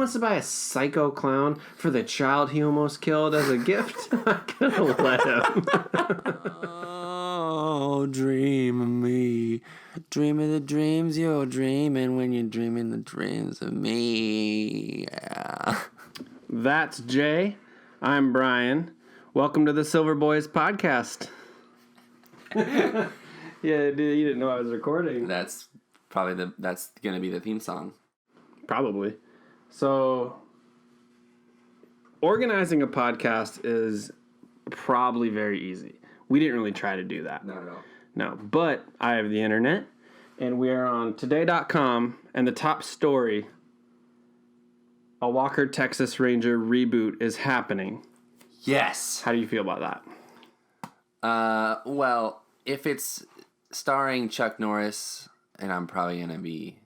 wants to buy a psycho clown for the child he almost killed as a gift, I'm gonna let him. Oh, dream of me. Dream of the dreams you're dreaming when you're dreaming the dreams of me. Yeah. That's Jay. I'm Brian. Welcome to the Silver Boys podcast. Yeah, dude, you didn't know I was recording. That's gonna be the theme song. Probably. So, organizing a podcast is probably very easy. We didn't really try to do that. No, but I have the internet, and we are on today.com, and the top story, a Walker Texas Ranger reboot is happening. Yes. How do you feel about that? Well, if it's starring Chuck Norris, and I'm probably gonna be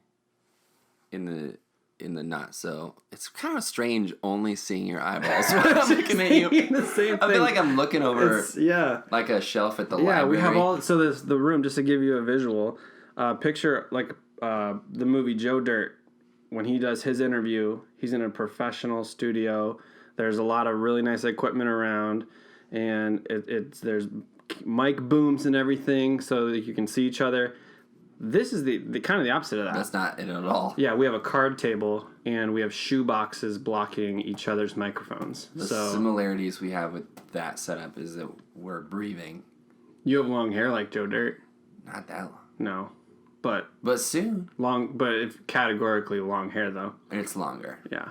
in the not so. It's kind of strange only seeing your eyeballs when I'm looking at you. The same thing. I feel like I'm looking over like a shelf at the library. Yeah, we have all. So there's the room, just to give you a visual. Picture like the movie Joe Dirt. When he does his interview, he's in a professional studio. There's a lot of really nice equipment around, and there's mic booms and everything so that you can see each other. This is the kind of the opposite of that. That's not it at all. Yeah, we have a card table, and we have shoe boxes blocking each other's microphones. The similarities we have with that setup is that we're breathing. You have long hair like Joe Dirt. Not that long. No, but soon. Long, but if categorically long hair though. It's longer. Yeah,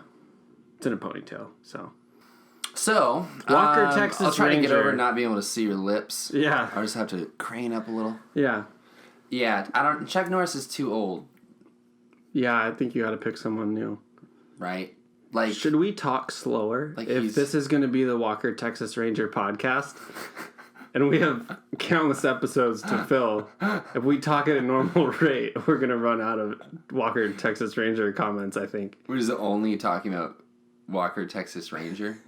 it's in a ponytail. So Walker Texas I'll try Ranger. to get over not being able to see your lips. Yeah, I'll just have to crane up a little. Yeah. Yeah, Chuck Norris is too old. Yeah, I think you got to pick someone new. Right? Like, should we talk slower? Like if this is going to be the Walker Texas Ranger podcast, and we have countless episodes to fill, if we talk at a normal rate, we're going to run out of Walker Texas Ranger comments, I think. We're just only talking about Walker Texas Ranger?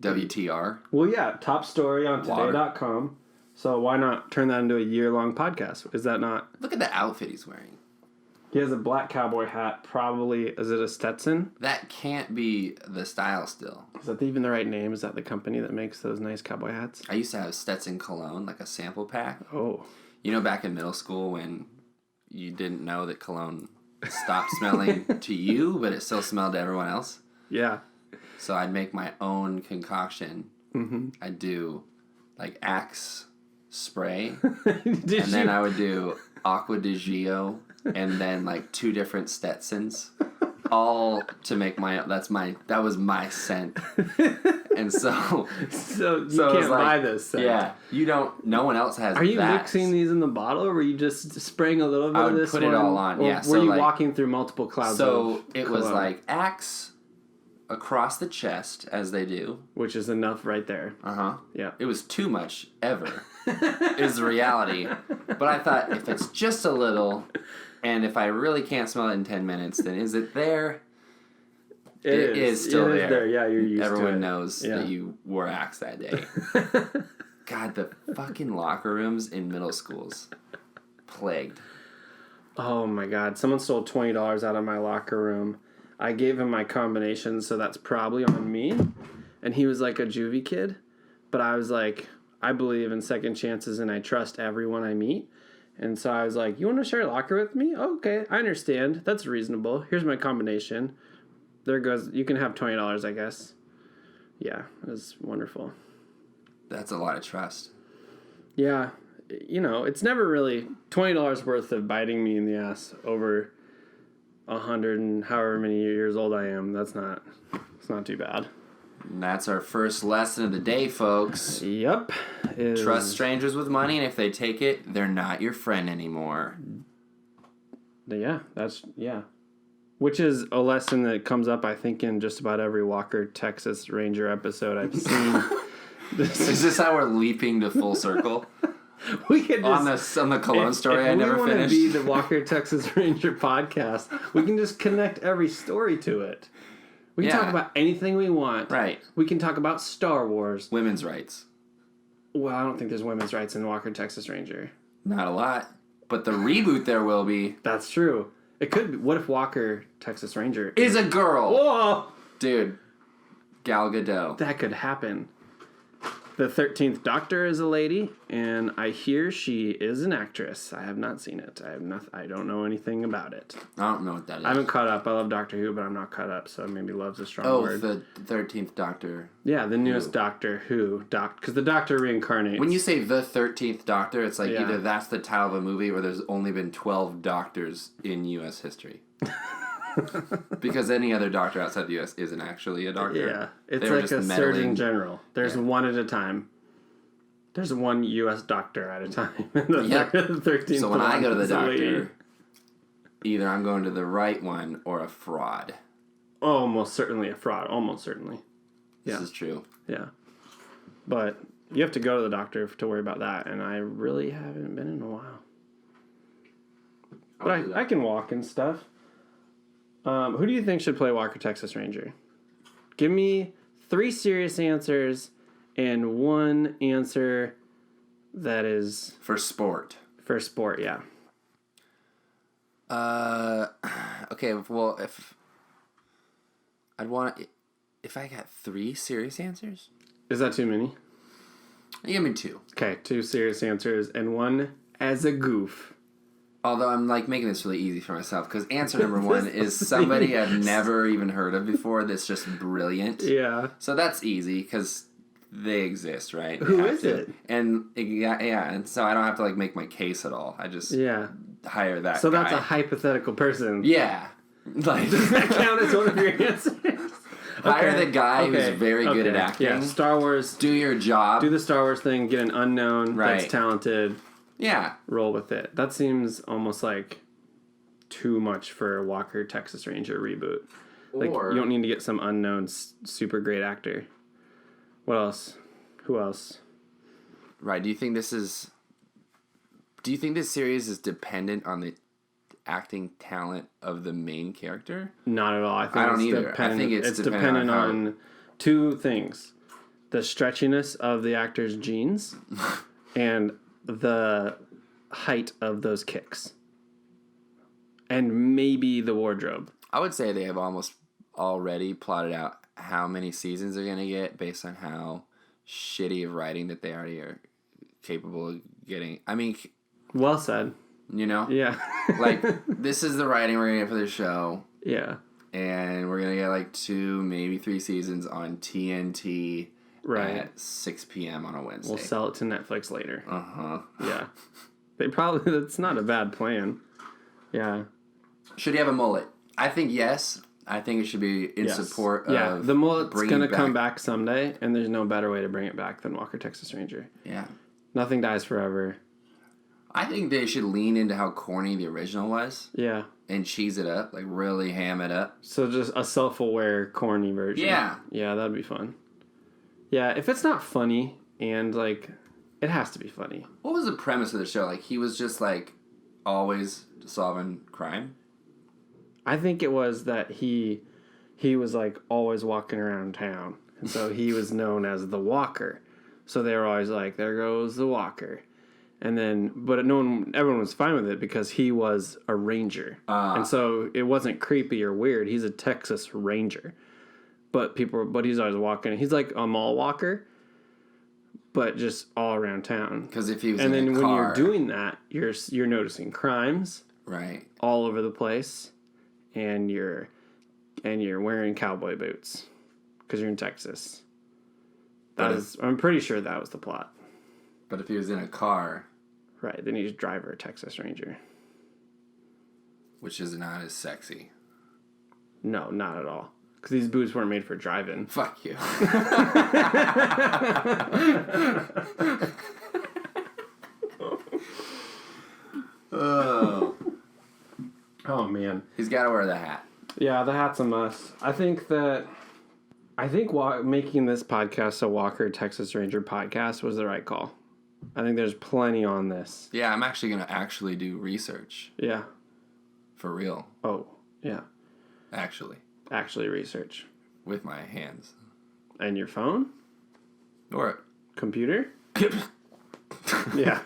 WTR? Well, yeah, top story on today.com. So why not turn that into a year-long podcast? Is that not... Look at the outfit he's wearing. He has a black cowboy hat. Probably... Is it a Stetson? That can't be the style still. Is that even the right name? Is that the company that makes those nice cowboy hats? I used to have Stetson cologne, like a sample pack. Oh. You know, back in middle school when you didn't know that cologne stopped smelling to you, but it still smelled to everyone else? Yeah. So I'd make my own concoction. Mm-hmm. I'd do, like, Axe spray, then I would do Aqua di Gio, and then like 2 different Stetsons, all to make that was my scent. And so you can't buy this scent. Yeah, no one else has. Are you that. Mixing these in the bottle, or were you just spraying a little bit I would of this? put it all on. Yeah. Were you walking through multiple clouds? So it was like Axe across the chest, as they do, which is enough right there. Yeah. It was too much ever. Is the reality. But I thought, if it's just a little, and if I really can't smell it in 10 minutes, then is it there? It is still there. Yeah, you're used to it. Everyone knows that you wore Axe that day. God, the fucking locker rooms in middle schools. Plagued. Oh my God. Someone stole $20 out of my locker room. I gave him my combination, so that's probably on me. And he was like a juvie kid. But I was like... I believe in second chances, and I trust everyone I meet. And so I was like, you want to share a locker with me? Oh, okay, I understand. That's reasonable. Here's my combination. There goes. You can have $20, I guess. Yeah, it was wonderful. That's a lot of trust. Yeah. You know, it's never really $20 worth of biting me in the ass over 100 and however many years old I am. It's not too bad. And that's our first lesson of the day, folks. Yep. Trust strangers with money, and if they take it, they're not your friend anymore. Yeah, which is a lesson that comes up, I think, in just about every Walker Texas Ranger episode I've seen. Is this how we're leaping to full circle? We could just... On the cologne story I never finished. If we want to be the Walker Texas Ranger podcast, we can just connect every story to it. We can talk about anything we want. Right. We can talk about Star Wars. Women's rights. Well, I don't think there's women's rights in Walker Texas Ranger. Not a lot. But the reboot there will be. That's true. It could be. What if Walker, Texas Ranger... is a girl? Whoa! Dude. Gal Gadot. That could happen. The 13th Doctor is a lady, and I hear she is an actress. I have not seen it. I don't know anything about it. I don't know what that is. I haven't caught up. I love Doctor Who, but I'm not caught up, so maybe love's a strong word. Oh, the 13th Doctor. Yeah, the newest Doctor Who. Because the Doctor reincarnates. When you say the 13th Doctor, it's like either that's the title of a movie or there's only been 12 Doctors in U.S. history. Because any other doctor outside the U.S. isn't actually a doctor. Yeah, it's like a surgeon general. There's one at a time. There's one U.S. doctor at a time. The 13th so when I go to the doctor, either I'm going to the right one or a fraud. Almost certainly a fraud. Almost certainly. This is true. Yeah. But you have to go to the doctor to worry about that, and I really haven't been in a while. But I can walk and stuff. Who do you think should play Walker, Texas Ranger? Give me 3 serious answers and 1 answer that is... For sport. For sport, yeah. Okay, well, if I got 3 serious answers? Is that too many? Give me 2. Okay, 2 serious answers and 1 as a goof. Although I'm like making this really easy for myself because answer number 1 is somebody I've never even heard of before that's just brilliant. Yeah. So that's easy because they exist, right? Who is it? And and so I don't have to like make my case at all. I just hire that. So guy. that's a hypothetical person. Yeah. Like, does that count as one of your answers? Hire the guy who's very good at acting. Yeah, Star Wars. Do your job. Do the Star Wars thing. Get an unknown that's talented. Yeah. Roll with it. That seems almost like too much for a Walker, Texas Ranger reboot. Like, you don't need to get some unknown super great actor. What else? Who else? Right. Do you think this series is dependent on the acting talent of the main character? Not at all. I don't either. I think it's dependent on 2 things: the stretchiness of the actor's genes and the height of those kicks, and maybe the wardrobe. I would say they have almost already plotted out how many seasons they're gonna get based on how shitty of writing that they already are capable of getting. I mean, well said. You know? Yeah. Like, this is the writing we're gonna get for the show. Yeah. And we're gonna get like 2, maybe 3 seasons on TNT. Right. At 6 p.m. on a Wednesday. We'll sell it to Netflix later. Uh-huh. Yeah. That's not a bad plan. Yeah. Should he have a mullet? I think yes. I think it should be in support of... Yeah, the mullet's going to come back someday, and there's no better way to bring it back than Walker, Texas Ranger. Yeah. Nothing dies forever. I think they should lean into how corny the original was. Yeah. And cheese it up, like really ham it up. So just a self-aware, corny version. Yeah. Yeah, that'd be fun. Yeah, if it's not funny, and, like, it has to be funny. What was the premise of the show? Like, he was just, like, always solving crime? I think it was that he was, like, always walking around town. And so he was known as the Walker. So they were always like, there goes the Walker. And then, but everyone was fine with it because he was a ranger. And so it wasn't creepy or weird. He's a Texas Ranger. But he's always walking. He's like a mall walker, but just all around town. Because if he was and in then a car, when you're doing that, you're noticing crimes, right, all over the place, and you're wearing cowboy boots because you're in Texas. I'm pretty sure that was the plot. But if he was in a car, right, then he's driver Texas Ranger, which is not as sexy. No, not at all. Because these boots weren't made for driving. Fuck you. Oh, man. He's got to wear the hat. Yeah, the hat's a must. I think making this podcast a Walker Texas Ranger podcast was the right call. I think there's plenty on this. Yeah, I'm actually going to do research. Yeah. For real. Oh, yeah. Actually research. With my hands. And your phone? Or computer? Yeah.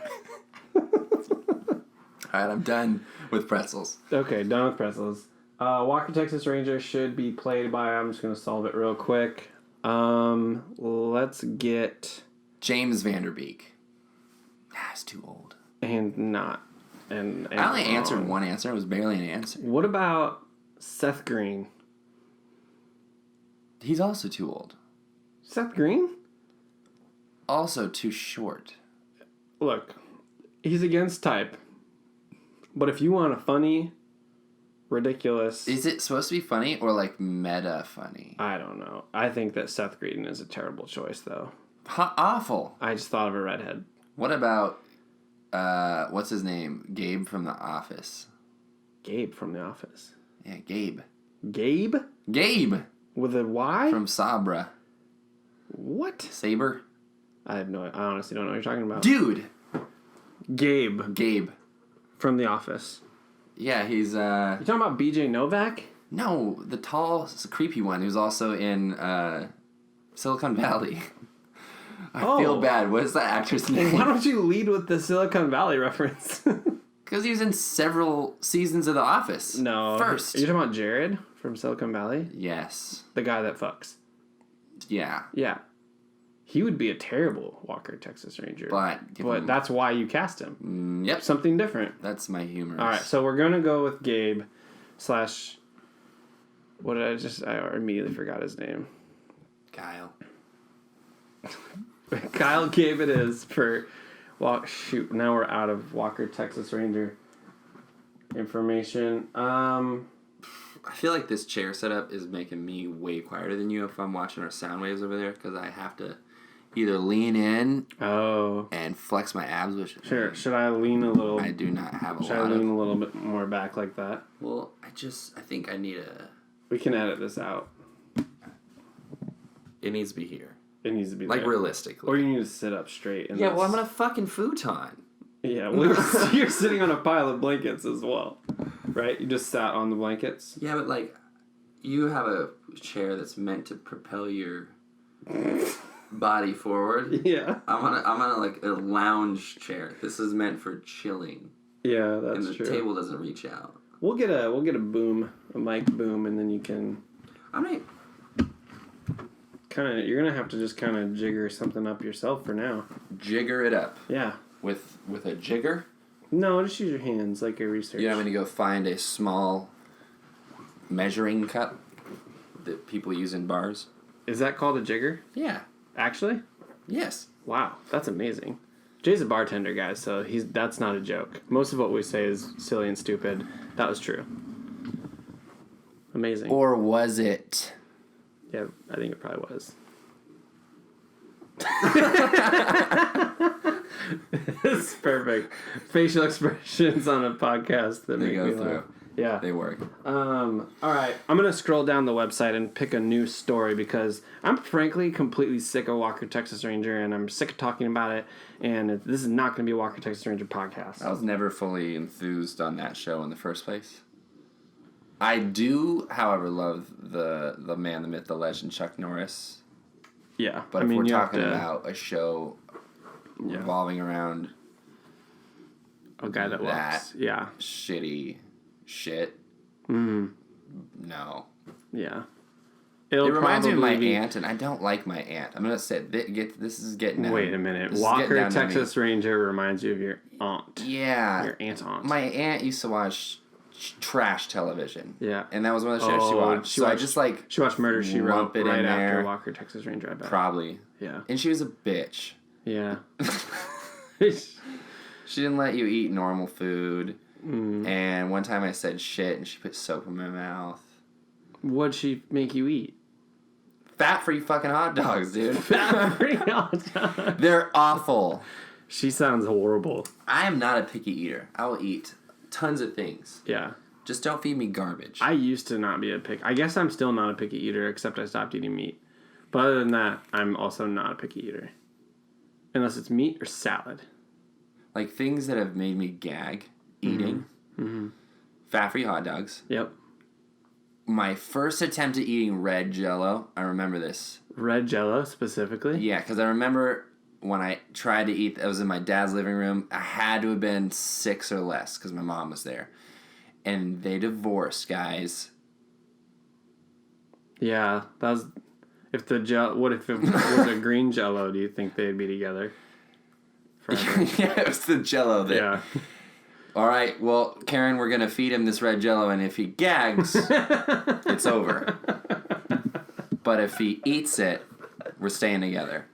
All right, I'm done with pretzels. Okay, done with pretzels. Walker Texas Ranger should be played by. I'm just gonna solve it real quick. Let's get James Vanderbeek. It's too old. and not and I only answered one answer. It was barely an answer. What about Seth Green? He's also too old. Seth Green? Also too short. Look, he's against type. But if you want a funny, ridiculous... Is it supposed to be funny or like meta funny? I don't know. I think that Seth Green is a terrible choice, though. Awful. I just thought of a redhead. What about, what's his name? Gabe from The Office. Gabe from The Office. Yeah, Gabe. Gabe? Gabe! With a Y? From Sabra. What? Saber? I honestly don't know what you're talking about. Dude! Gabe. From The Office. Yeah, he's, You talking about BJ Novak? No, the tall, creepy one who's also in, Silicon Valley. I feel bad. What is that actress name? Why don't you lead with the Silicon Valley reference? Because he was in several seasons of The Office. No. First. Are you talking about Jared from Silicon Valley? Yes. The guy that fucks. Yeah. Yeah. He would be a terrible Walker Texas Ranger. But that's why you cast him. Yep. Something different. That's my humor. All right, so we're going to go with Gabe / what did I immediately forgot his name. Kyle. Kyle Gabe it is for... Well, shoot, now we're out of Walker Texas Ranger information. I feel like this chair setup is making me way quieter than you if I'm watching our sound waves over there because I have to either lean in and flex my abs, which sure. Should I lean a little? I do not have a Should lot I lean of. a little bit more back like that? Well, I think I need a. We can edit this out. It needs to be here. It needs to be like there. Realistically. Or you need to sit up straight. Yeah, well, I'm on a fucking futon. Yeah, well, you're sitting on a pile of blankets as well, right? You just sat on the blankets. Yeah, but like, you have a chair that's meant to propel your body forward. Yeah. I'm on like a lounge chair. This is meant for chilling. Yeah, that's and the true. table doesn't reach out. We'll get a boom, a mic boom, and then you can. You're gonna have to just kind of jigger something up yourself for now. Jigger it up. Yeah. With a jigger? No, just use your hands like a research. You want me to go find a small measuring cup that people use in bars? Is that called a jigger? Yeah. Actually? Yes. Wow, that's amazing. Jay's a bartender, guys, so that's not a joke. Most of what we say is silly and stupid. That was true. Amazing. Or was it? Yeah, I think it probably was. It's perfect. Facial expressions on a podcast that make me laugh. Yeah. They work. All right. I'm going to scroll down the website and pick a new story because I'm frankly completely sick of Walker Texas Ranger and I'm sick of talking about it. And this is not going to be a Walker Texas Ranger podcast. I was never fully enthused on that show in the first place. I do, however, love the man, the myth, the legend, Chuck Norris. Yeah. But if we're talking about a show revolving around a guy that walks. Yeah. Shitty shit. Mm-hmm. No. Yeah. It reminds me of my aunt, and I don't like my aunt. I'm going to say, this is getting out. Wait a minute. Walker Texas Ranger reminds you of your aunt. Yeah. Your aunt. My aunt used to watch trash television. Yeah. And that was one of the shows she watched. She watched Murder, She Wrote right after there. Walker Texas Ranger, I bet. Probably. Yeah. And she was a bitch. Yeah. She didn't let you eat normal food. Mm. And one time I said shit and she put soap in my mouth. What'd she make you eat? Fat-free fucking hot dogs, dude. Fat-free hot dogs. They're awful. She sounds horrible. I am not a picky eater. I will eat tons of things. Yeah. Just don't feed me garbage. I used to not be a picky... I guess I'm still not a picky eater, except I stopped eating meat. But other than that, I'm also not a picky eater. Unless it's meat or salad. Like things that have made me gag eating. Mm-hmm. Fat-free hot dogs. Yep. My first attempt at eating red Jell-O, I remember this. Red Jell-O specifically? Yeah, because I remember when I tried to eat, I was in my dad's living room. I had to have been 6 or less because my mom was there. And they divorced, guys. Yeah, that was... What if it was a green Jell-O? Do you think they'd be together forever? Yeah, it was the Jell-O there. Yeah. All right, well, Karen, we're going to feed him this red Jell-O, and if he gags, it's over. But if he eats it, we're staying together.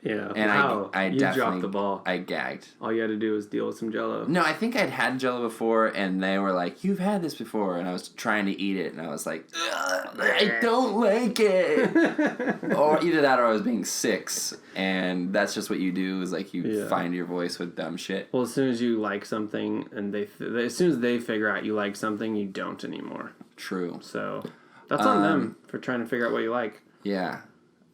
Yeah. And wow. I you definitely dropped the ball. I gagged. All you had to do was deal with some Jell-O. No, I think I'd had Jell-O before, and they were like, "You've had this before," and I was trying to eat it, and I was like, "I don't like it." Or either that, or I was being 6, and that's just what you do is like you find your voice with dumb shit. Well, as soon as you like something, and as soon as they figure out you like something, you don't anymore. True. So that's on them for trying to figure out what you like. Yeah.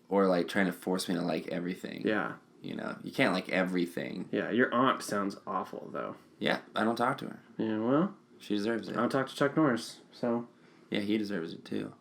Or like trying to force me to like everything. Yeah. You know, you can't like everything. Yeah, your aunt sounds awful, though. Yeah, I don't talk to her. Yeah, well... She deserves it. I don't talk to Chuck Norris, so... Yeah, he deserves it, too.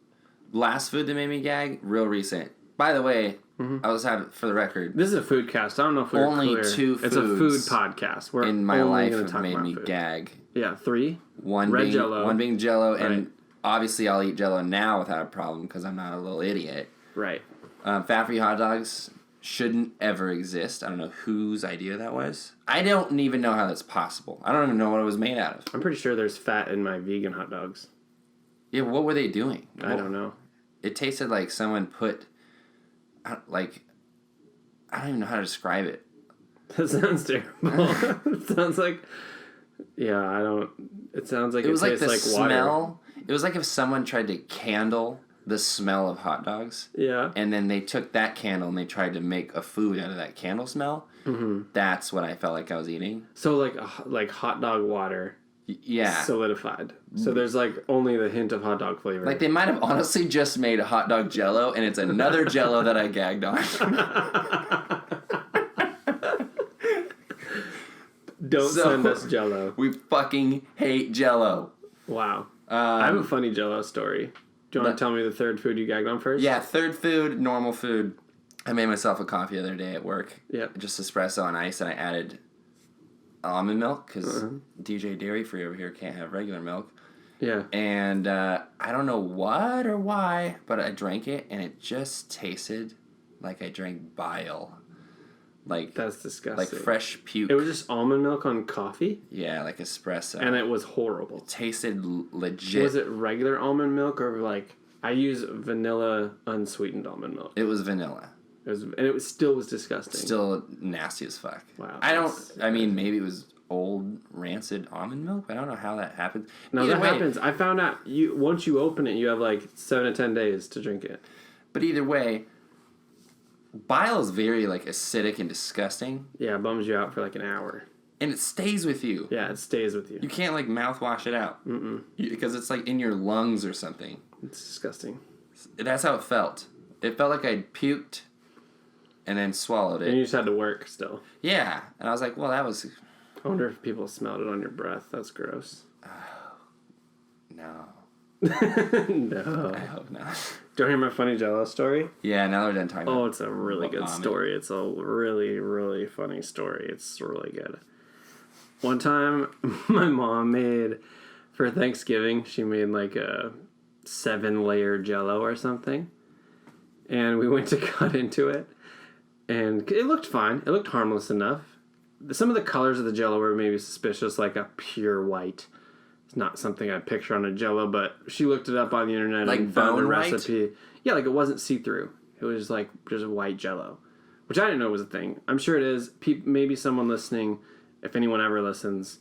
Last food that made me gag, real recent. By the way, I was having, for the record... This is a food cast. I don't know if we're only clear. 2 foods... It's a food podcast. We're in my only life gonna have talk made about me food. gag. Yeah, 3. One Red being Jell-O. One being Jell-O, and Right. obviously I'll eat Jell-O now without a problem because I'm not a little idiot. Right. Fat-free hot dogs shouldn't ever exist. I don't know whose idea that was. I don't even know how that's possible. I don't even know what it was made out of. I'm pretty sure there's fat in my vegan hot dogs. Yeah, what were they doing? I don't know. It tasted like someone put, like, I don't even know how to describe it. That sounds terrible. It sounds like, yeah, I don't. It sounds like It was like tastes the like smell. water. It was like if someone tried to candle the smell of hot dogs. Yeah. And then they took that candle and they tried to make a food out of that candle smell. Mm-hmm. That's what I felt like I was eating. So like hot dog water. Yeah. Solidified. So there's like only the hint of hot dog flavor. Like they might have honestly just made a hot dog Jell-O, and it's another Jell-O that I gagged on. Don't send us Jell-O. We fucking hate Jell-O. Wow. I have a funny Jell-O story. Do you want to tell me the third food you gagged on first? Yeah, third food, normal food. I made myself a coffee the other day at work. Yeah. Just espresso and ice, and I added almond milk because DJ Dairy Free over here can't have regular milk. Yeah. And I don't know what or why, but I drank it, and it just tasted like I drank bile. Like that's disgusting. Like fresh puke. It was just almond milk on coffee? Yeah, like espresso. And it was horrible. It tasted legit. Was it regular almond milk or like I use vanilla unsweetened almond milk? It was vanilla. It still was disgusting. Still nasty as fuck. Wow. I mean, maybe it was old rancid almond milk. I don't know how that happened. No, that happens. I found out once you open it, you have like 7 to 10 days to drink it. But either way, bile is very like acidic and disgusting. Yeah, it bums you out for like an hour. And it stays with you. Yeah, it stays with you. You can't like mouthwash it out. Because it's like in your lungs or something. It's disgusting. That's how it felt. It felt like I'd puked and then swallowed it. And you just had to work still. Yeah. And I was like, well, that was... I wonder if people smelled it on your breath. That's gross. No. No. I hope not. Do you hear my funny Jell-O story? Yeah, now they're done talking about it's a really good story. It's a really, really funny story. It's really good. One time, my mom made, for Thanksgiving, she made like a 7-layer Jell-O or something. And we went to cut into it. And it looked fine. It looked harmless enough. Some of the colors of the Jell-O were maybe suspicious, like a pure white. It's not something I'd picture on a Jell-O, but she looked it up on the internet like and found the bone white? recipe. Yeah, like it wasn't see-through. It was like just white Jell-O, which I didn't know was a thing. I'm sure it is. Maybe someone listening, if anyone ever listens,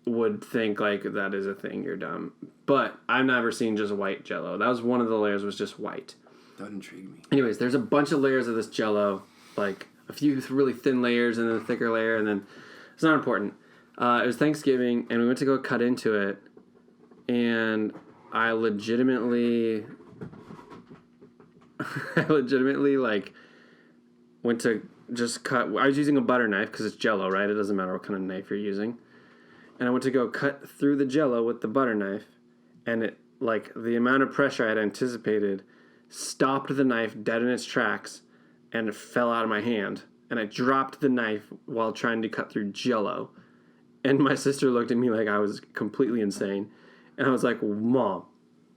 would think like that is a thing. You're dumb. But I've never seen just white Jell-O. That was one of the layers was just white. That intrigued me. Anyways, there's a bunch of layers of this Jell-O, like a few really thin layers and then a thicker layer, and then it's not important. It was Thanksgiving, and we went to go cut into it, and I legitimately like went to just cut. I was using a butter knife because it's Jell-O, right? It doesn't matter what kind of knife you're using. And I went to go cut through the Jell-O with the butter knife, and it like the amount of pressure I had anticipated stopped the knife dead in its tracks, and it fell out of my hand. and I dropped the knife while trying to cut through Jell-O. And my sister looked at me like I was completely insane. And I was like, Mom,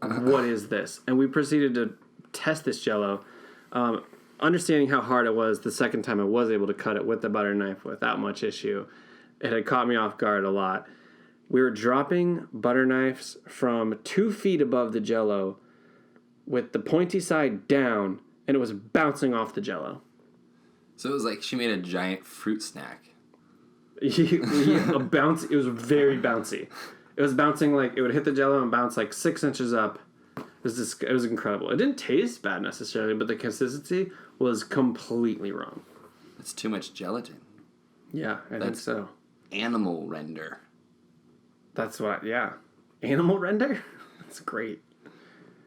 what is this? And we proceeded to test this Jell-O. Understanding how hard it was the second time I was able to cut it with the butter knife without much issue, it had caught me off guard a lot. We were dropping butter knives from 2 feet above the Jell-O with the pointy side down, and it was bouncing off the Jell-O. So it was like she made a giant fruit snack. It was very bouncy. It was bouncing like it would hit the Jell-O and bounce like 6 inches up. It was incredible. It didn't taste bad necessarily, but the consistency was completely wrong. It's too much gelatin. Yeah, I think so. Animal render. That's what. Yeah, animal render. That's great.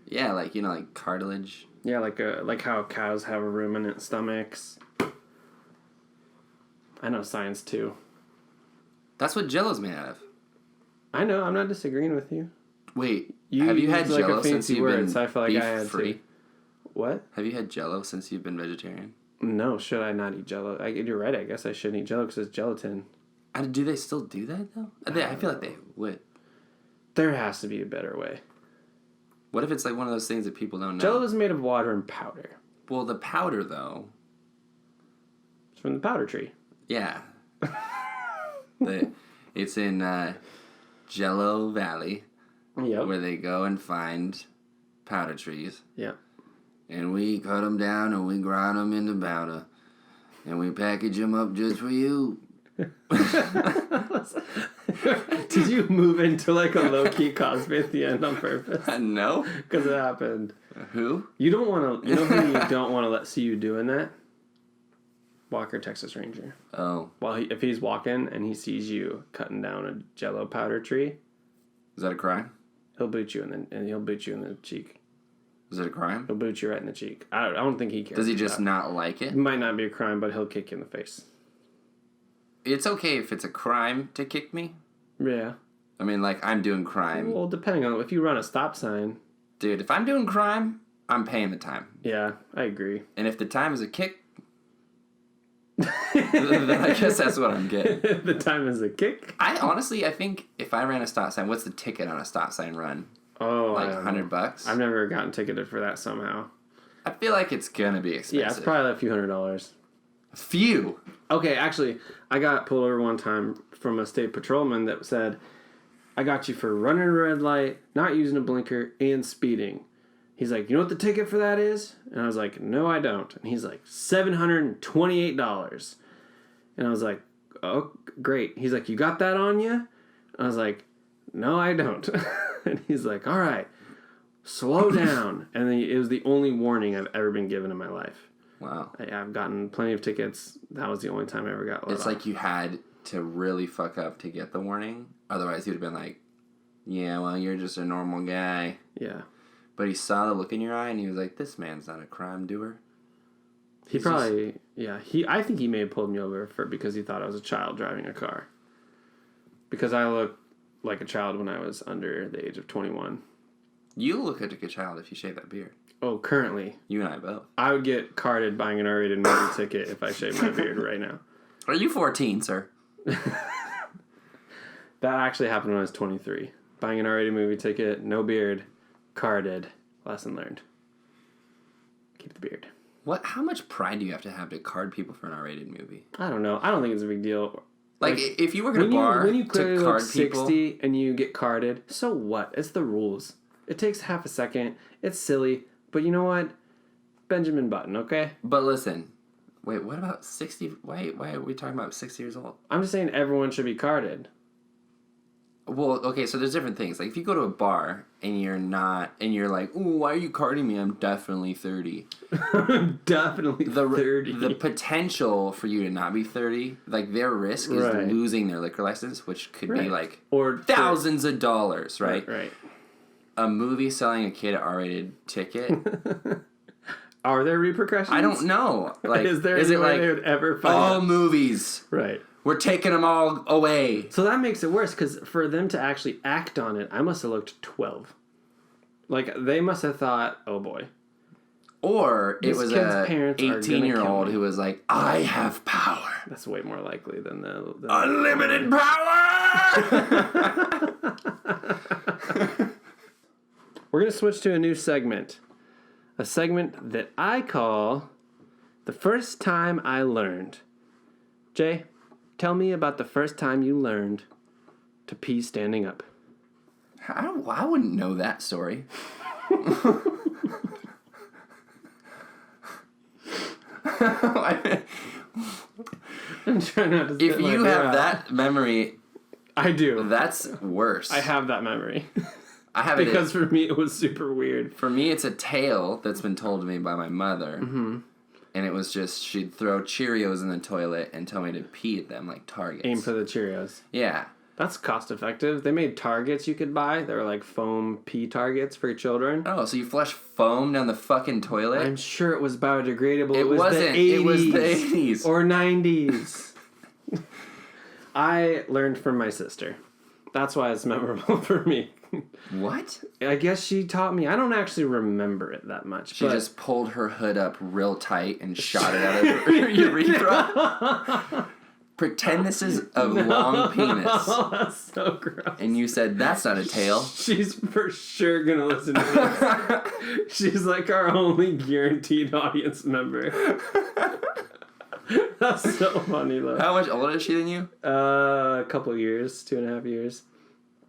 Yeah, like like cartilage. Yeah, like how cows have ruminant stomachs. I know science too. That's what Jell-O's made out of. I know. I'm not disagreeing with you. Wait, have you had like Jell-O a fancy since you've word, been so I feel like beef I had free? to. What? Have you had Jell-O since you've been vegetarian? No, should I not eat Jell-O? You're right. I guess I shouldn't eat Jell-O because it's gelatin. Do they still do that though? I feel like they would. There has to be a better way. What if it's like one of those things that people don't know? Jell-O is made of water and powder. Well, the powder though. It's from the powder tree. Yeah. It's in Jell-O Valley. Yep. Where they go and find powder trees. Yeah. And we cut them down and we grind them into powder. And we package them up just for you. Did you move into like a low-key Cosby at the end on purpose? No. Because it happened. Who? You don't want to... You know who you don't want to see you doing that? Walker, Texas Ranger. Oh. Well, if he's walking and he sees you cutting down a Jell-O powder tree... Is that a crime? He'll boot you and he'll boot you in the cheek. Is it a crime? He'll boot you right in the cheek. I don't think he cares. Does he just not like it? It might not be a crime, but he'll kick you in the face. It's okay if it's a crime to kick me. Yeah. I mean, like, I'm doing crime. Well, depending on if you run a stop sign. Dude, if I'm doing crime, I'm paying the time. Yeah, I agree. And if the time is a kick, then I guess that's what I'm getting. The time is a kick? I think if I ran a stop sign, what's the ticket on a stop sign run? Oh, like $100? I've never gotten ticketed for that somehow. I feel like it's gonna be expensive. Yeah, it's probably a few $100. A few? Okay, actually, I got pulled over one time from a state patrolman that said, I got you for running a red light, not using a blinker, and speeding. He's like, you know what the ticket for that is? And I was like, no, I don't. And he's like, $728. And I was like, oh, great. He's like, you got that on you? I was like, no, I don't. And he's like, all right, slow down. And then it was the only warning I've ever been given in my life. Wow. I've gotten plenty of tickets. That was the only time I ever got let It's off. like you had to really fuck up to get the warning. Otherwise, you'd have been like, yeah, well, you're just a normal guy. Yeah. But he saw the look in your eye and he was like, this man's not a crime doer. He probably, yeah. I think he may have pulled me over because he thought I was a child driving a car. Because I looked like a child when I was under the age of 21. You look like a child if you shave that beard. Oh, currently. You and I both. I would get carded buying an R-rated movie ticket if I shaved my beard right now. Are you 14, sir? That actually happened when I was 23. Buying an R-rated movie ticket, no beard, carded. Lesson learned. Keep the beard. What? How much pride do you have to card people for an R-rated movie? I don't know. I don't think it's a big deal. Like if you work at a bar when you clearly to look card 60 people, and you get carded, so what? It's the rules. It takes half a second. It's silly, but you know what? Benjamin Button, okay? But listen, wait, what about 60? Why are we talking about 60 years old? I'm just saying everyone should be carded. Well, okay, so there's different things. Like if you go to a bar and you're not, and you're like, ooh, why are you carding me? I'm definitely 30. Definitely 30. The potential for you to not be 30, like their risk is Right. losing their liquor license, which could be like or thousands of dollars, right? Right. A movie selling a kid an R-rated ticket. Are there repercussions? I don't know. Like, is there is any it way like they would ever find all out? movies? Right. We're taking them all away. So that makes it worse because for them to actually act on it, I must have looked 12. Like they must have thought, oh boy. Or it was a parents 18-year-old who was like, I have power. That's way more likely than the unlimited power! We're going to switch to a new segment. A segment that I call The First Time I Learned. Jay, tell me about the first time you learned to pee standing up. I wouldn't know that story. I'm trying not to. If you have that memory, I do. That's worse. I have that memory. I have because for me it was super weird. For me, it's a tale that's been told to me by my mother, and it was just she'd throw Cheerios in the toilet and tell me to pee at them like targets. Aim for the Cheerios. Yeah. That's cost effective. They made targets you could buy. They were like foam pee targets for your children. Oh, so you flush foam down the fucking toilet? I'm sure it was biodegradable. It wasn't. The 80s it was the 80s. Or 90s. I learned from my sister. That's why it's memorable for me. What? I guess she taught me. I don't actually remember it that much. She just pulled her hood up real tight and shot it out of her urethra. Pretend this is a long penis. Oh, that's so gross. And you said, that's not a tail. She's for sure going to listen to this. She's like our only guaranteed audience member. That's so funny, though. How much older is she than you? A couple years, 2.5 years.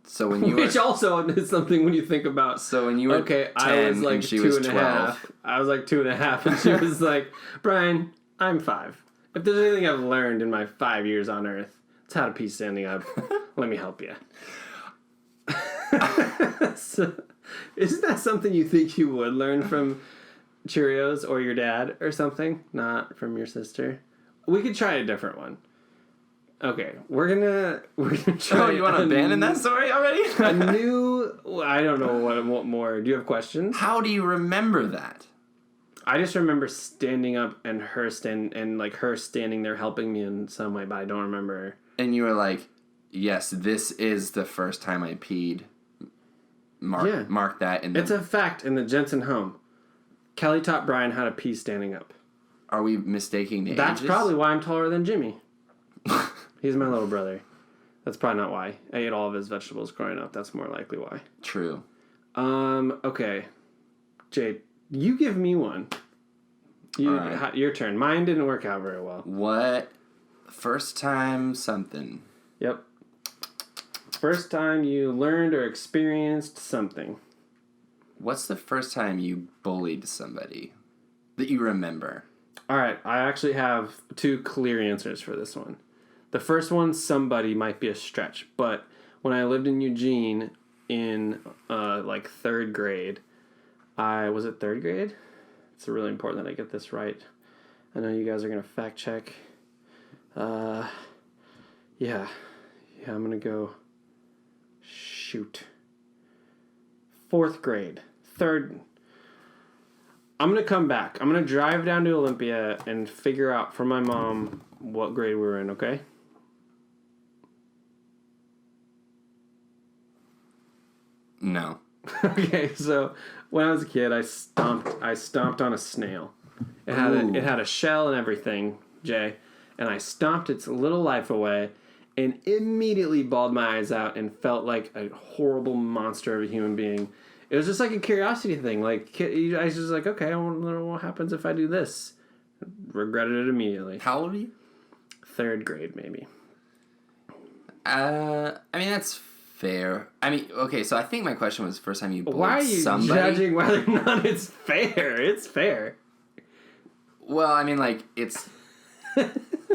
So when you Which also is something when you think about. So when you were 10 I was like and she was 12. I was like 2.5 and she was like, Brian, I'm 5. If there's anything I've learned in my 5 years on Earth, it's how to pee standing up. Let me help you. So, isn't that something you think you would learn from Cheerios or your dad or something? Not from your sister? We could try a different one. Okay, we're gonna try. Oh, you want to abandon that story already? A new. I don't know what more. Do you have questions? How do you remember that? I just remember standing up and her standing there helping me in some way, but I don't remember. And you were like, "Yes, this is the first time I peed." Mark that. It's a fact in the Jensen home. Kelly taught Brian how to pee standing up. Are we mistaking the That's ages? probably why I'm taller than Jimmy. He's my little brother. That's probably not why. I ate all of his vegetables growing up. That's more likely why. True. Okay. Jade, you give me one. Right. Your turn. Mine didn't work out very well. What? First time something. Yep. First time you learned or experienced something. What's the first time you bullied somebody that you remember? All right. I actually have 2 clear answers for this one. The first one, somebody, might be a stretch. But when I lived in Eugene in 3rd grade, was it 3rd grade? It's really important that I get this right. I know you guys are going to fact check. Yeah, I'm going to go, shoot. 4th grade. 3rd. I'm going to come back. I'm going to drive down to Olympia and figure out from my mom what grade we were in, okay? No. Okay, so when I was a kid, I stomped on a snail. It had a shell and everything, Jay, and I stomped its little life away and immediately bawled my eyes out and felt like a horrible monster of a human being. It was just like a curiosity thing. Like, I was just like, okay, I want to know what happens if I do this. Regretted it immediately. How old are you? 3rd grade, maybe. I mean, that's fair. I mean, okay, so I think my question was first time you bullied somebody. Why are you somebody? judging whether or not it's fair? It's fair. Well, I mean, like, it's...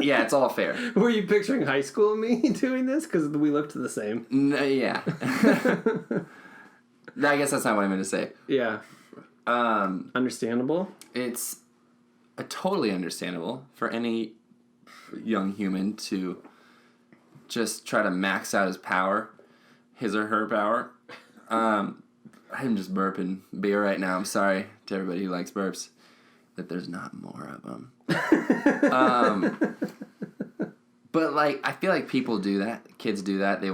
Yeah, it's all fair. Were you picturing high school me doing this? Because we looked the same. No, yeah. I guess that's not what I meant to say. Yeah. Understandable? It's totally understandable for any young human to just try to max out his power, his or her power. I'm just burping beer right now. I'm sorry to everybody who likes burps that there's not more of them. But like, I feel like people do that. Kids do that. They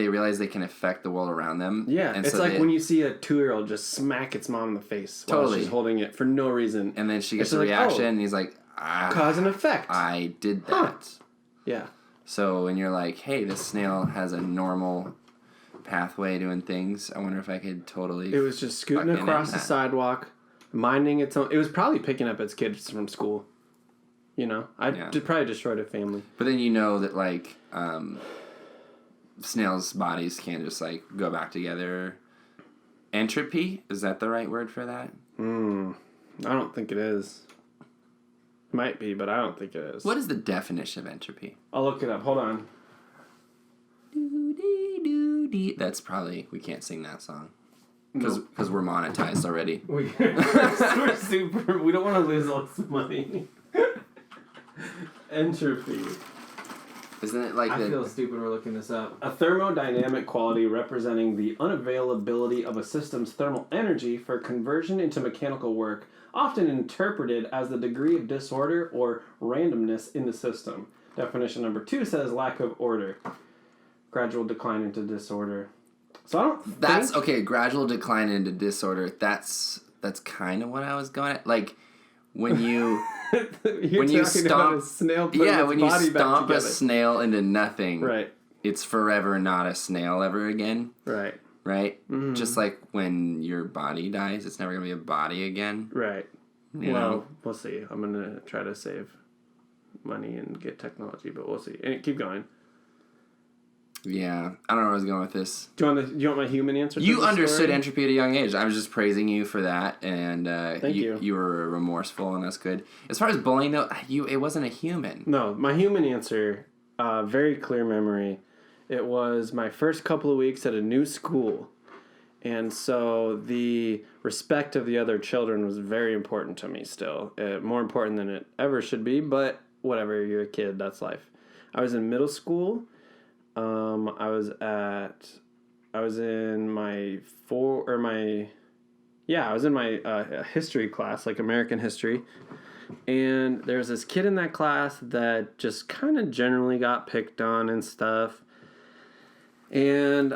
realize they can affect the world around them. Yeah, and it's so like when you see a 2-year-old just smack its mom in the face while she's holding it for no reason, and then she gets a reaction, and he's like, cause and effect. I did that. Huh. Yeah. So when you're like, hey, this snail has a normal pathway doing things, I wonder if I could totally. It was just scooting across the sidewalk, minding its own. It was probably picking up its kids from school. You know, probably destroyed a family. But then you know that, like, snails' bodies can't just, like, go back together. Entropy? Is that the right word for that? I don't think it is. Might be, but I don't think it is. What is the definition of entropy? I'll look it up. Hold on. That's probably... We can't sing that song. Because we're monetized already. We're super... We don't want to lose lots of money. Entropy. Isn't it like I feel stupid we're looking this up. A thermodynamic quality representing the unavailability of a system's thermal energy for conversion into mechanical work, often interpreted as the degree of disorder or randomness in the system. Definition number 2 says lack of order. Gradual decline into disorder. So I don't That's okay, gradual decline into disorder. That's kind of what I was going at. Like when you when you stomp a snail a snail into nothing, right? It's forever not a snail ever again, right? Mm-hmm. Just like when your body dies, it's never gonna be a body again, right? You know? We'll see. I'm gonna try to save money and get technology, but we'll see. And keep going. Yeah, I don't know where I was going with this. Do you want my human answer? You understood entropy at a young age. I was just praising you for that, and Thank you. You were remorseful, and that's good. As far as bullying, though, it wasn't a human. No, my human answer, very clear memory. It was my first couple of weeks at a new school, and so the respect of the other children was very important to me still. More important than it ever should be, but whatever, you're a kid, that's life. I was in middle school. I was in my history class, like American history, and there was this kid in that class that just kind of generally got picked on and stuff. And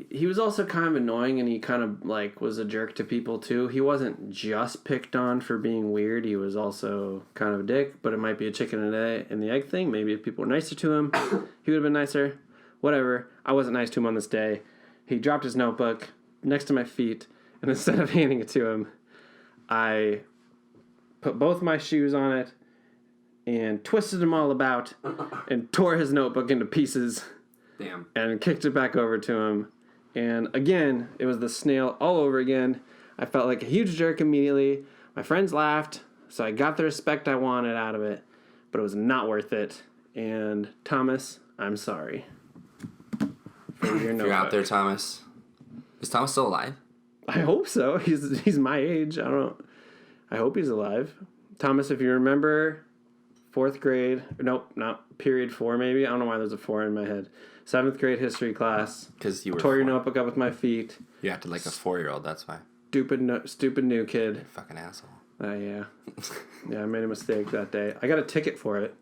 he was also kind of annoying, and he kind of like was a jerk to people too. He wasn't just picked on for being weird. He was also kind of a dick, but it might be a chicken and the egg thing. Maybe if people were nicer to him, he would have been nicer. Whatever. I wasn't nice to him on this day. He dropped his notebook next to my feet, and instead of handing it to him, I put both my shoes on it and twisted them all about and tore his notebook into pieces. Damn. And kicked it back over to him. And again, it was the snail all over again. I felt like a huge jerk immediately. My friends laughed, so I got the respect I wanted out of it, but it was not worth it. And Thomas, I'm sorry. For your notebook. You're out there, Thomas. Is Thomas still alive? I hope so. He's my age. I hope he's alive. Thomas, if you remember, 4th grade. Nope, not period 4 maybe. I don't know why there's a 4 in my head. 7th grade history class. Because you were tore your notebook up with my feet. You acted like a 4-year-old, that's why. Stupid new kid. You fucking asshole. Yeah. Yeah, I made a mistake that day. I got a ticket for it.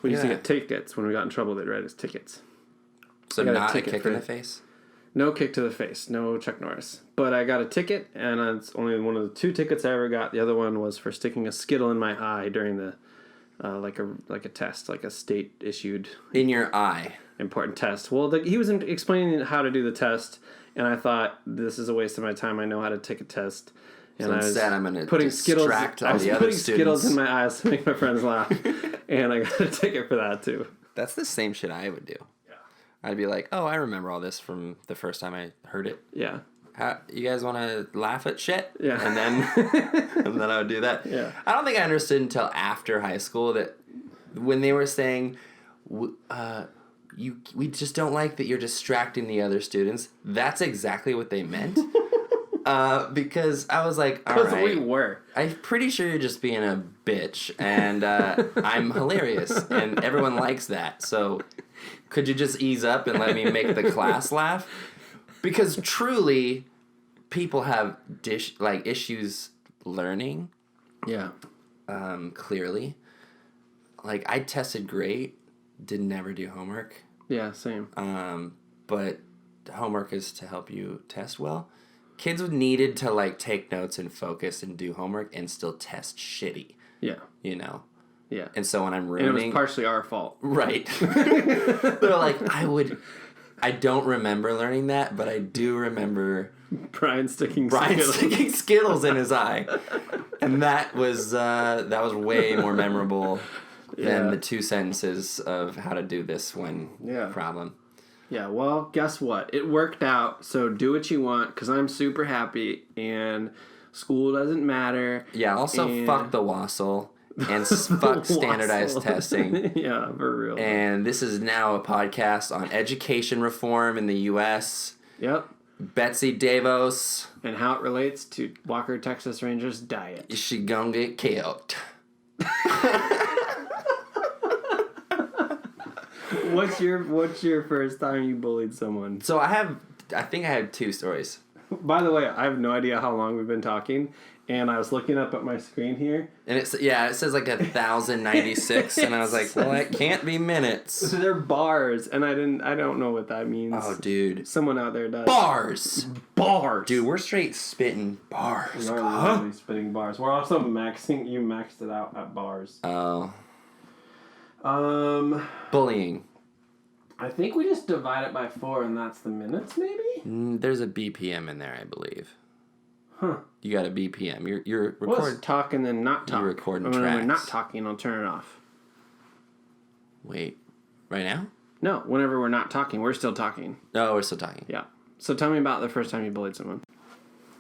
We used to get tickets. When we got in trouble, they'd write us tickets. So not a kick in the face? No kick to the face. No Chuck Norris. But I got a ticket, and it's only one of the 2 tickets I ever got. The other one was for sticking a Skittle in my eye during the like a test, like a state-issued... In your eye? Important test. Well, he was explaining how to do the test, and I thought, this is a waste of my time. I know how to take a test. And so instead, I'm going to distract all the other students. Skittles in my eyes to make my friends laugh, and I got a ticket for that, too. That's the same shit I would do. Yeah. I'd be like, oh, I remember all this from the first time I heard it. Yeah. You guys want to laugh at shit? Yeah. And then I would do that. Yeah. I don't think I understood until after high school that when they were saying, we just don't like that you're distracting the other students. That's exactly what they meant. Because I was like, all right. Because we were. I'm pretty sure you're just being a bitch, and I'm hilarious, and everyone likes that. So could you just ease up and let me make the class laugh? Because truly, people have issues learning. Yeah. Clearly. like, I tested great, did never do homework. Yeah, same. But homework is to help you test well. Kids needed to, like, take notes and focus and do homework and still test shitty. Yeah. You know? Yeah. And so when I'm ruining... And it was partially our fault. Right. They're like, I don't remember learning that, but I do remember... Brian sticking Skittles in his eye. And that was way more memorable than the 2 sentences of how to do this one problem. Yeah, well, guess what? It worked out, so do what you want, because I'm super happy, and school doesn't matter. Yeah, also fuck the WASL, and fuck standardized testing. Yeah, for real. And this is now a podcast on education reform in the U.S. Yep. Betsy DeVos. And how it relates to Walker, Texas Rangers diet. Is she gonna get killed? What's your first time you bullied someone? So I think I had 2 stories. By the way, I have no idea how long we've been talking, and I was looking up at my screen here. And it says like 1,096, and I was like, well, that can't be minutes. They're bars, and I don't know what that means. Oh, dude. Someone out there does. Bars! Dude, we're straight spitting bars. We're literally spitting bars. We're also maxing, you maxed it out at bars. Oh. Bullying. I think we just divide it by 4, and that's the minutes, maybe? There's a BPM in there, I believe. Huh. You got a BPM. You're recording. What's talk and then not talk? You're recording when tracks. we're not talking, I'll turn it off. Wait. Right now? No, whenever we're not talking, we're still talking. Oh, we're still talking. Yeah. So tell me about the first time you bullied someone.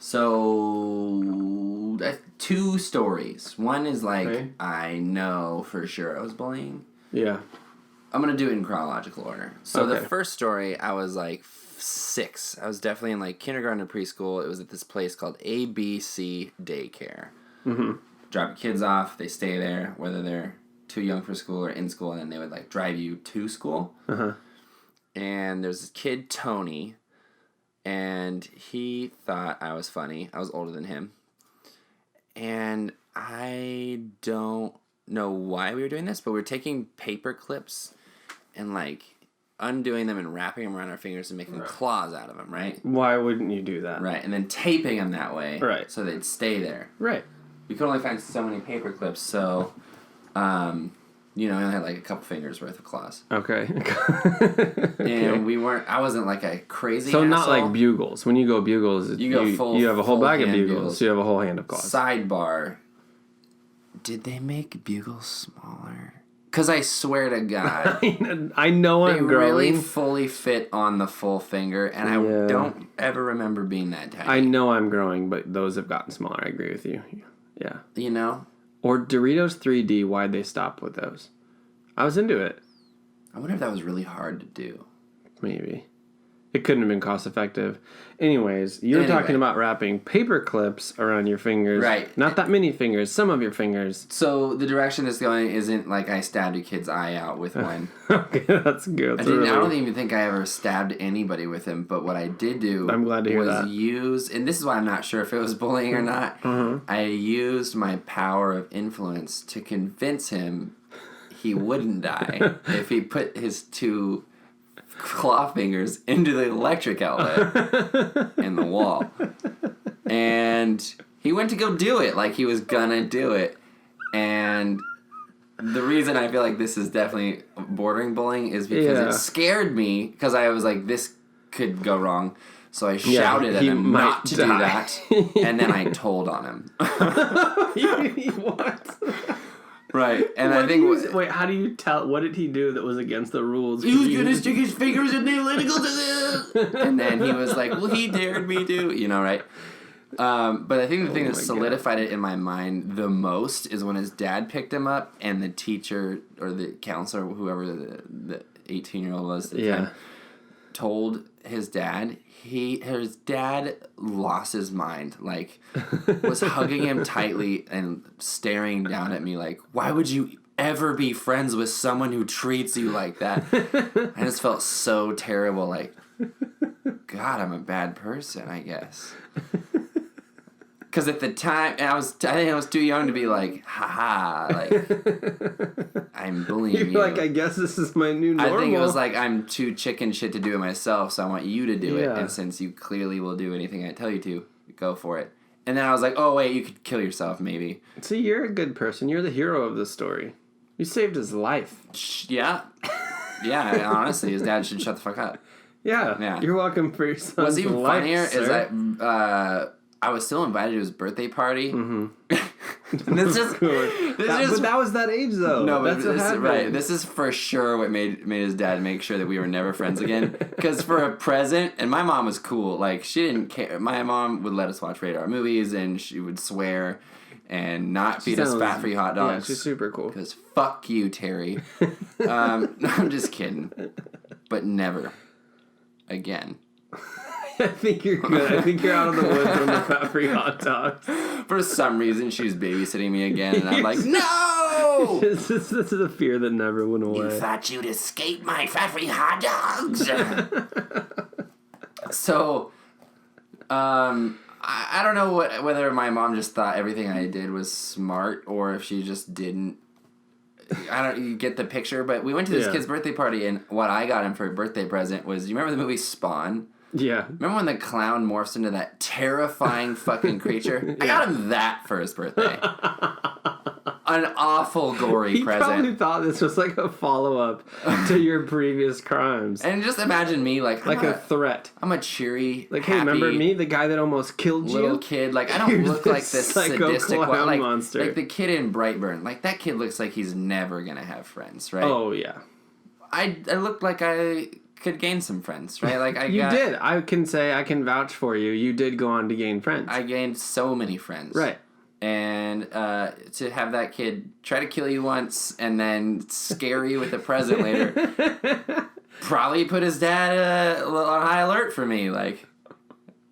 So, 2 stories. One is like, okay. I know for sure I was bullying. Yeah. I'm going to do it in chronological order. So okay. The first story, I was like 6. I was definitely in like kindergarten or preschool. It was at this place called ABC Daycare. Mm-hmm. Drop your kids off. They stay there, whether they're too young for school or in school, and then they would like drive you to school. Uh-huh. And there's this kid, Tony, and he thought I was funny. I was older than him. And I don't know why we were doing this, but we were taking paper clips and like undoing them and wrapping them around our fingers and making claws out of them, right? Why wouldn't you do that? Right, and then taping them that way, right? So they'd stay there. Right. We could only find so many paper clips, so, we only had like a couple fingers worth of claws. Okay. And I wasn't like a crazy so asshole. Not like bugles. When you go bugles, you have a whole bag of bugles, so you have a whole hand of claws. Sidebar. Did they make bugles smaller? Because I swear to God, I know I'm growing. They really fully fit on the full finger, and I don't ever remember being that tight. I know I'm growing, but those have gotten smaller. I agree with you. Yeah. You know? Or Doritos 3D, why'd they stop with those? I was into it. I wonder if that was really hard to do. Maybe. It couldn't have been cost effective. Anyways, you were talking about wrapping paper clips around your fingers. Right. Not that many fingers, some of your fingers. So the direction it's going isn't like I stabbed a kid's eye out with one. Okay, that's good. I don't even think I ever stabbed anybody with him, but what I did do I'm glad to hear that. use, and this is why I'm not sure if it was bullying or not, I used my power of influence to convince him he wouldn't die if he put his 2 claw fingers into the electric outlet in the wall. And he went to go do it like he was gonna do it. And the reason I feel like this is definitely bordering bullying is because it scared me, because I was like, this could go wrong. So I shouted at him not to do that, and then I told on him. What? Right, and I think... Wait, how do you tell... What did he do that was against the rules? He was going to stick his fingers in the electrical... And then he was like, well, he dared me to... right? But I think the thing that solidified it in my mind the most is when his dad picked him up, and the teacher, or the counselor, whoever the 18-year-old was at the time, told his dad... His dad lost his mind, like, was hugging him tightly and staring down at me like, why would you ever be friends with someone who treats you like that? I just felt so terrible, like, God, I'm a bad person, I guess. Because at the time, I think I was too young to be like, haha, like, I'm bullying you. You're like, I guess this is my new normal. I think it was like, I'm too chicken shit to do it myself, so I want you to do it. And since you clearly will do anything I tell you to, go for it. And then I was like, oh, wait, you could kill yourself, maybe. See, you're a good person. You're the hero of the story. You saved his life. Yeah. Yeah, honestly, his dad should shut the fuck up. Yeah. You're welcome for your son's life, What's even funnier sir. is that I was still invited to his birthday party. Mm-hmm. But that was that age, though. No, that's what happened. Right. This is for sure what made his dad make sure that we were never friends again. Because for a present, and my mom was cool. Like, she didn't care. My mom would let us watch rated R movies, and she would swear and not feed us fat-free hot dogs. Yeah, she's super cool. Because fuck you, Terry. I'm just kidding. But never again. I think you're good. I think you're out of the woods on the fat-free hot dogs. For some reason, she was babysitting me again, and I'm like, no! This is a fear that never went away. You thought you'd escape my fat-free hot dogs? So, I don't know whether my mom just thought everything I did was smart, or if she just didn't. You get the picture, but we went to this kid's birthday party, and what I got him for a birthday present was, you remember the movie Spawn? Yeah. Remember when the clown morphs into that terrifying fucking creature? I got him that for his birthday. An awful gory present. He probably thought this was like a follow-up to your previous crimes. And just imagine me like a threat. I'm a cheery, like, happy, hey, remember me, the guy that almost killed you? Little kid. Like, I don't look like this sadistic clown like, monster. Like the kid in Brightburn. Like, that kid looks like he's never gonna have friends, right? Oh yeah. I looked like I could gain some friends, right? Like I did. I can say, I can vouch for you. You did go on to gain friends. I gained so many friends. Right. And to have that kid try to kill you once and then scare you with a present later probably put his dad on high alert for me. Like,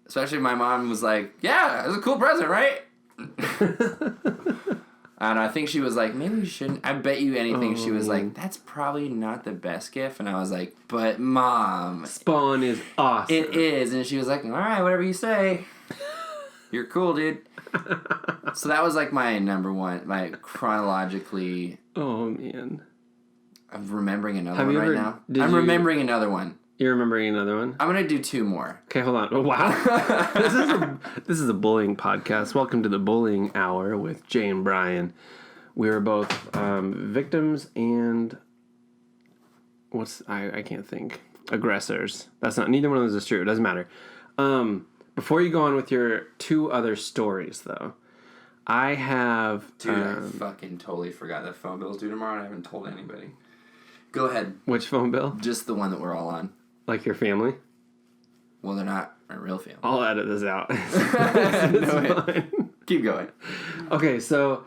especially my mom was like, yeah, it was a cool present, right? And I think she was like, maybe you shouldn't. I bet you anything she was like, that's probably not the best gift. And I was like, but Mom. Spawn is awesome. It is. And she was like, all right, whatever you say. You're cool, dude. So that was like my number one, like chronologically. Oh, man. I'm remembering another one right now. Remembering another one. You're remembering another one? I'm going to do two more. Okay, hold on. Oh, wow. This is a bullying podcast. Welcome to the Bullying Hour with Jay and Brian. We were both victims and I can't think. Aggressors. Neither one of those is true. It doesn't matter. Before you go on with your two other stories, though, I have... Dude, I fucking totally forgot that phone bill's due tomorrow and I haven't told anybody. Go ahead. Which phone bill? Just the one that we're all on. Like your family? Well, they're not our real family. I'll edit this out. No, keep going. Okay, so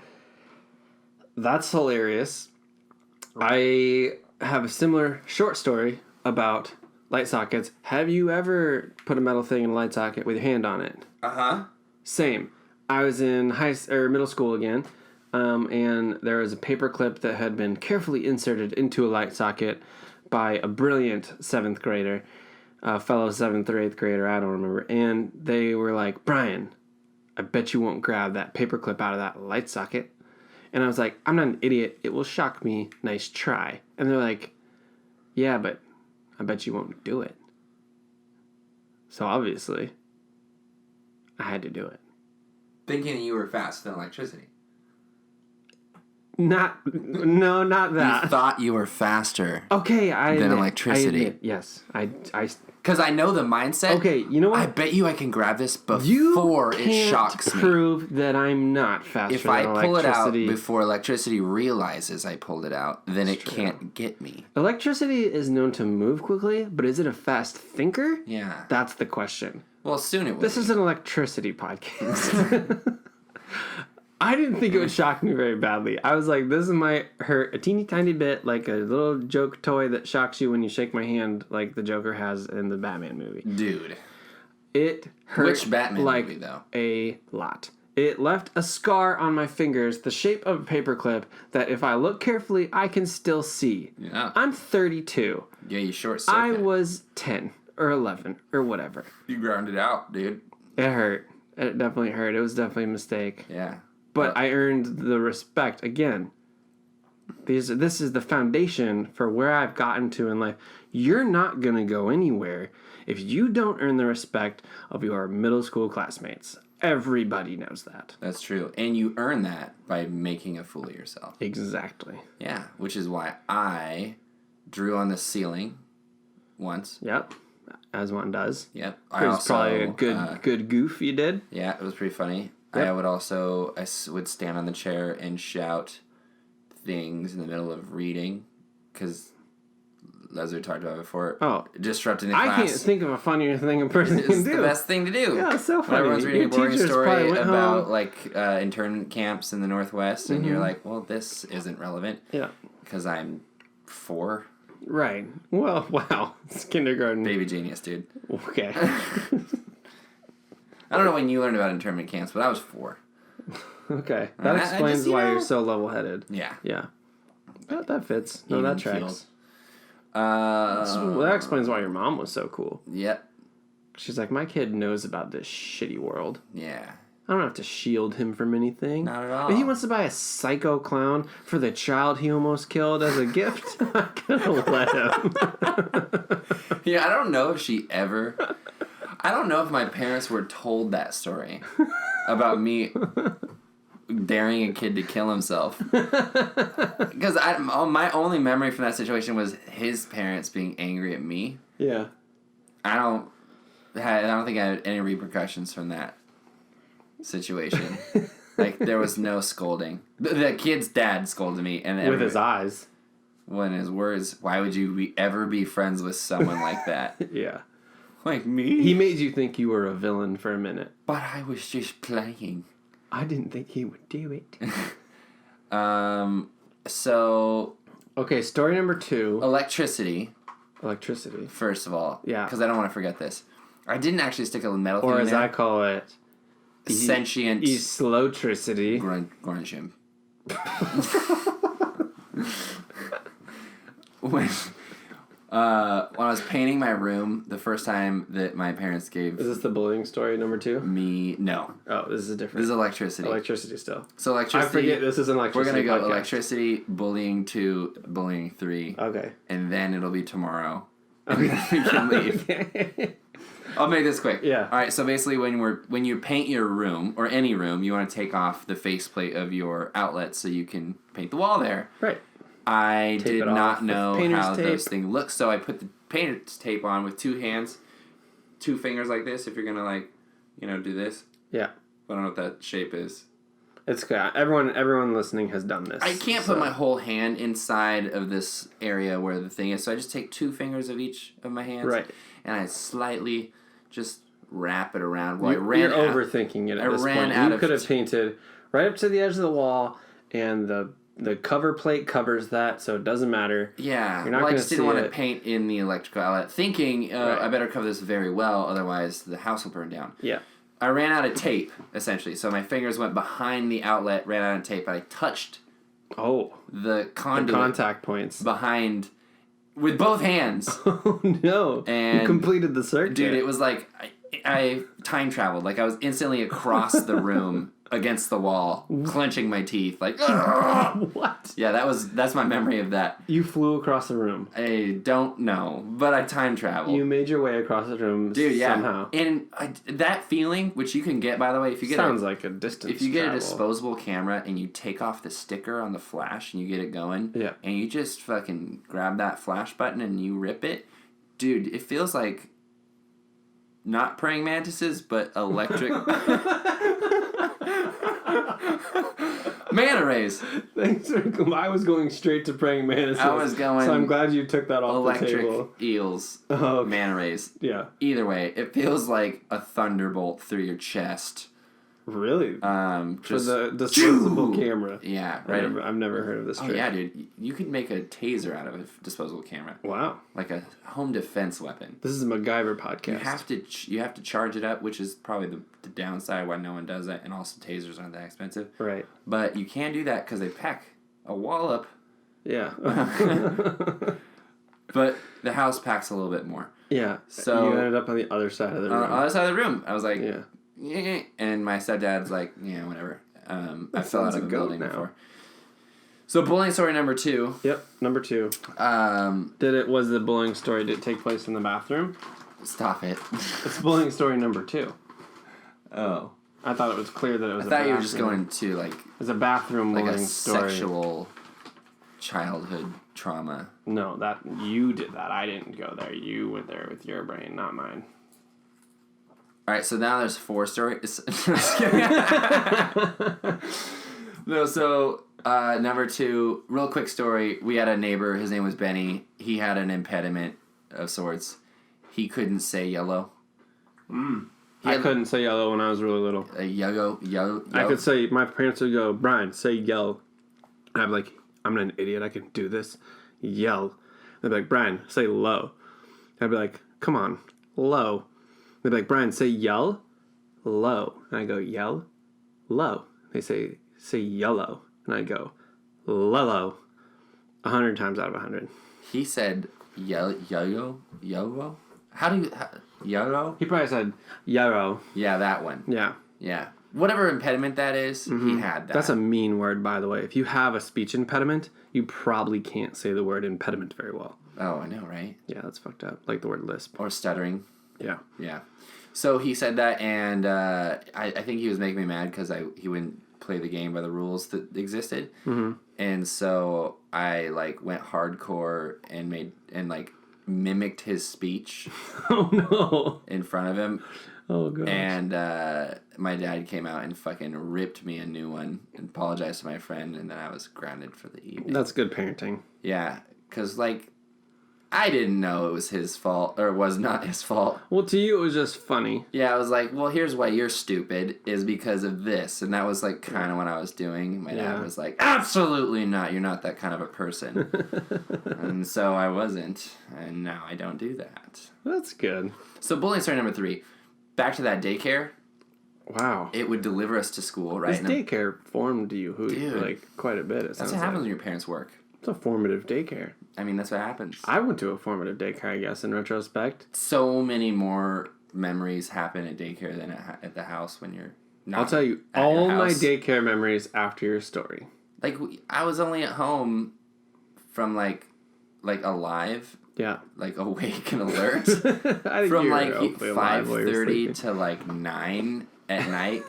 that's hilarious. I have a similar short story about light sockets. Have you ever put a metal thing in a light socket with your hand on it? Uh-huh. Same. I was in middle school again, and there was a paper clip that had been carefully inserted into a light socket by a brilliant 7th grader, a fellow 7th or 8th grader, I don't remember. And they were like, Brian, I bet you won't grab that paper clip out of that light socket. And I was like, I'm not an idiot. It will shock me. Nice try. And they're like, yeah, but I bet you won't do it. So obviously, I had to do it. Thinking you were faster than electricity. Not that. You thought you were faster. Okay, than electricity. I admit, yes, I. Because I know the mindset. Okay, you know what? I bet you I can grab this before it shocks me. Prove that I'm not faster if than electricity. If I pull it out before electricity realizes I pulled it out, then it can't get me. Electricity is known to move quickly, but is it a fast thinker? Yeah. That's the question. Well, soon it will. This is an electricity podcast. I didn't think it would shock me very badly. I was like, this might hurt a teeny tiny bit, like a little joke toy that shocks you when you shake my hand, like the Joker has in the Batman movie. Dude. It hurt. Which Batman movie, though? A lot. It left a scar on my fingers, the shape of a paperclip, that if I look carefully, I can still see. Yeah. I'm 32. Yeah, you short circuit. I was 10 or 11 or whatever. You ground it out, dude. It hurt. It definitely hurt. It was definitely a mistake. Yeah. But I earned the respect. Again, this is the foundation for where I've gotten to in life. You're not going to go anywhere if you don't earn the respect of your middle school classmates. Everybody knows that. That's true. And you earn that by making a fool of yourself. Exactly. Yeah, which is why I drew on the ceiling once. Yep. As one does. Yep. It was probably a good goof you did. Yeah, it was pretty funny. Yep. I would stand on the chair and shout things in the middle of reading, because as we talked about before, disrupting the class. I can't think of a funnier thing a person can do. It's the best thing to do. Yeah, it's so funny. When everyone's reading a boring story about home. intern camps in the Northwest, and you're like, well, this isn't relevant. Yeah. Because I'm 4. Right. Well, wow. It's kindergarten. Baby genius, dude. Okay. I don't know when you learned about internment camps, but I was 4. Okay. That explains why you're so level-headed. Yeah. Yeah. That fits. No, that tracks. That explains why your mom was so cool. Yep. She's like, my kid knows about this shitty world. Yeah. I don't have to shield him from anything. Not at all. But he wants to buy a psycho clown for the child he almost killed as a gift. I'm gonna let him. Yeah, I don't know if my parents were told that story about me daring a kid to kill himself. Because my only memory from that situation was his parents being angry at me. Yeah. I don't think I had any repercussions from that situation. Like, there was no scolding. The kid's dad scolded me, and with his eyes. When his words, why would you ever be friends with someone like that? Yeah. Like me? He made you think you were a villain for a minute. But I was just playing. I didn't think he would do it. So... Okay, story number 2. Electricity. First of all. Yeah. Because I don't want to forget this. I didn't actually stick a metal thing in there. Or as I call it... Sentient... Slow-tricity. Grunchim. When I was painting my room, the first time that my parents gave... Is this the bullying story number 2? Me... No. Oh, this is different. This is electricity. Electricity still. So electricity... I forget this is an electricity We're going to go podcast. electricity, bullying 2, bullying 3. Okay. And then it'll be tomorrow. And Okay. then we can leave. Okay. I'll make this quick. Yeah. All right, so basically when you paint your room, or any room, you want to take off the faceplate of your outlet so you can paint the wall there. Right. I Tape did it not off know with painter's how tape. those things look, so I put the painter's tape on with 2 hands, 2 fingers like this, if you're going to, do this. Yeah. I don't know what that shape is. It's good. Everyone listening has done this. I can't put my whole hand inside of this area where the thing is, so I just take 2 fingers of each of my hands. Right. And I slightly just wrap it around. You're overthinking it at this point. You could have painted right up to the edge of the wall, and the cover plate covers that, so it doesn't matter. Yeah. You're not going I to just didn't want to paint in the electrical outlet, thinking Right. I better cover this very well, otherwise the house will burn down. Yeah. I ran out of tape, essentially, so my fingers went behind the outlet, ran out of tape, and I touched the conduit contact points behind with both hands. Oh no! And you completed the circuit, dude. It was like I time traveled. Like, I was instantly across the room against the wall, clenching my teeth. Like, what? Yeah, that's my memory of that. You flew across the room. I don't know, but I time traveled. You made your way across the room, dude. Yeah, somehow. And that feeling, which you can get, by the way, if you get sounds like a distance. If you get travel. a disposable camera and you take off the sticker on the flash and you get it going, yeah, and you just fucking grab that flash button and you rip it, dude, it feels like not praying mantises, but electric. Manta rays. Thanks for. I was going straight to praying mantises. I was going. So I'm glad you took that off the table. Electric eels. Oh, okay. Manta rays. Yeah. Either way, it feels like a thunderbolt through your chest. Really? Just for the disposable camera. Yeah, right. I've never heard of this trick. Oh yeah, dude. You could make a taser out of a disposable camera. Wow. Like a home defense weapon. This is a MacGyver podcast. You have to charge it up, which is probably the downside why no one does that, and also tasers aren't that expensive. Right. But you can do that because they pack a wallop. Yeah. But the house packs a little bit more. Yeah. So you ended up on the other side of the room. On the other side of the room, I was like, yeah. and my stepdad's like, yeah, whatever. I fell out of a building now. before. So bullying story number 2. Yep, number 2. Was the bullying story, did it take place in the bathroom? Stop it. It's bullying story number 2. Oh. I thought it was clear that it was I thought you were just going to, like... It's a bathroom like bullying a story. sexual childhood trauma. No, that you did that. I didn't go there. You went there with your brain, not mine. All right, so now there's 4 stories. Just kidding. No, so number 2, real quick story. We had a neighbor. His name was Benny. He had an impediment of sorts. He couldn't say yellow. I couldn't say yellow when I was really little. Yellow. I could say, my parents would go, Brian, say yell. And I'd be like, I'm not an idiot. I can do this. Yell. They'd be like, Brian, say low. I'd be like, come on, low. They'd be like, Brian, say yell, low. And I go, yell, low. They say yellow. And I go, lellow. 100 times out of 100. He said yellow. How do you... yellow? He probably said yellow. Yeah, that one. Yeah. Yeah. Whatever impediment that is, he had that. That's a mean word, by the way. If you have a speech impediment, you probably can't say the word impediment very well. Oh, I know, right? Yeah, that's fucked up. Like the word lisp. Or stuttering. Yeah. Yeah. So he said that, and I think he was making me mad because he wouldn't play the game by the rules that existed. Mm-hmm. And so I, like, went hardcore and mimicked his speech. Oh, no. In front of him. Oh, God. And my dad came out and fucking ripped me a new one and apologized to my friend, and then I was grounded for the evening. That's good parenting. Yeah, because, like, I didn't know it was his fault, or it was not his fault. Well, to you, it was just funny. Yeah, I was like, well, here's why you're stupid, is because of this. And that was, like, kind of what I was doing. My dad was like, absolutely not. You're not that kind of a person. And so I wasn't, and now I don't do that. That's good. So bullying story number 3. Back to that daycare. Wow. It would deliver us to school, right? This daycare formed you, like, quite a bit. That's what happens when your parents work. It's a formative daycare. I mean, that's what happens. I went to a formative daycare, I guess, in retrospect. So many more memories happen at daycare than at the house when you're not. I'll tell you all my daycare memories after your story. Like, I was only at home from, like alive. Yeah. Like, awake and alert. I think from, like, 5:30 to, like, 9 at night.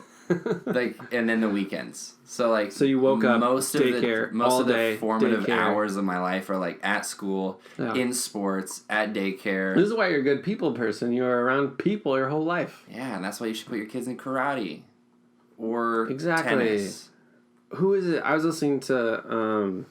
Like, and then the weekends. So, like, so you woke up most daycare of the formative daycare. hours of my life are, like, at school, in sports, at daycare. This is why you're a good people person. You are around people your whole life. Yeah, and that's why you should put your kids in karate or exactly. tennis. Who is it? I was listening to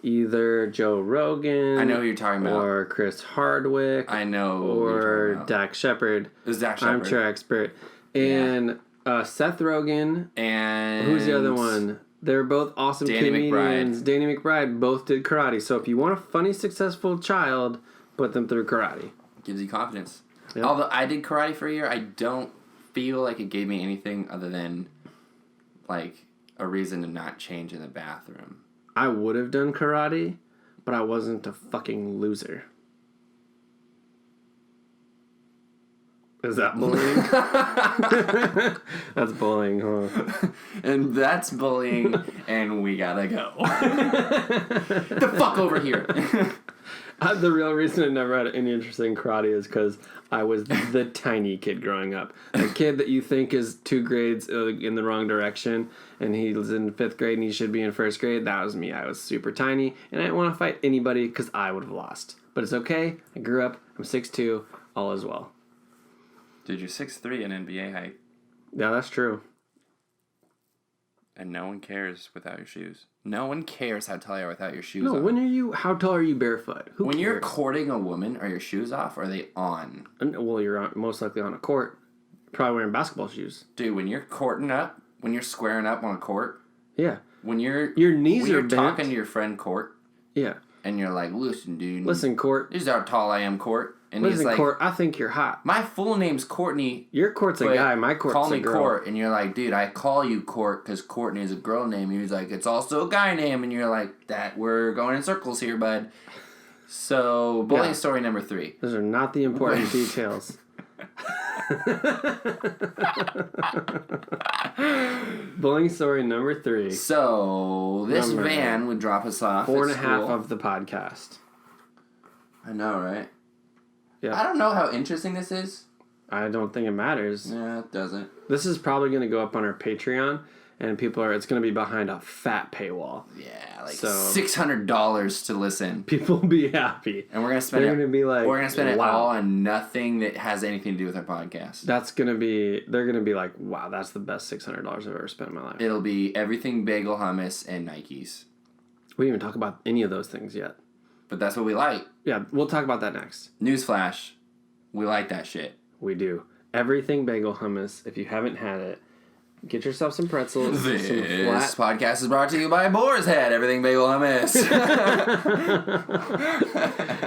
either Joe Rogan. I know who you're talking about. Or Chris Hardwick. I know. Or Dak Shepard. It was Dak Shepard. Armchair Expert. And Seth Rogen. And who's the other one? They're both awesome comedians. Danny McBride both did karate. So if you want a funny, successful child, put them through karate. Gives you confidence. Yep. Although I did karate for a year, I don't feel like it gave me anything other than, like, a reason to not change in the bathroom. I would have done karate, but I wasn't a fucking loser. Is that bullying? That's bullying, huh? And that's bullying, and we gotta go. The fuck over here. The real reason I never had any interest in karate is because I was the tiny kid growing up. The kid that you think is 2 grades in the wrong direction, and he was in 5th grade and he should be in 1st grade. That was me. I was super tiny, and I didn't want to fight anybody because I would have lost. But it's okay. I grew up. I'm 6'2". All is well. Dude, you're 6'3" in NBA height. Yeah, that's true. And no one cares without your shoes. No one cares how tall you are without your shoes No, on. how tall are you barefoot? Who when cares? you're courting a woman, are your shoes off or are they on? Well, you're most likely on a court. Probably wearing basketball shoes. Dude, when you're courting up, when you're squaring up on a court. Yeah. When your knees are bent. talking to your friend Court. Yeah. And you're like, listen, dude. Listen, Court. This is how tall I am, Court. And Listen, he's like, Court, I think you're hot. My full name's Courtney. Your Court's a guy, my Court's a girl. Call me Court. And you're like, dude, I call you Court because Courtney is a girl name. And he's like, it's also a guy name. And you're like, we're going in circles here, bud. So, bullying story number 3. Those are not the important details. Bullying story number 3. So, this van would drop us off 4.5 of the podcast. I know, right? Yeah. I don't know how interesting this is. I don't think it matters. Yeah, it doesn't. This is probably going to go up on our Patreon, and it's going to be behind a fat paywall. Yeah, like $600 to listen. People will be happy. And we're going to spend They're going to be like, we're going to spend it all on nothing that has anything to do with our podcast. They're going to be like, wow, that's the best $600 I've ever spent in my life. It'll be everything bagel, hummus, and Nikes. We didn't even talk about any of those things yet. But that's what we like. Yeah, we'll talk about that next. Newsflash. We like that shit. We do. Everything bagel hummus. If you haven't had it, get yourself some pretzels. This podcast is brought to you by Boar's Head. Everything bagel hummus.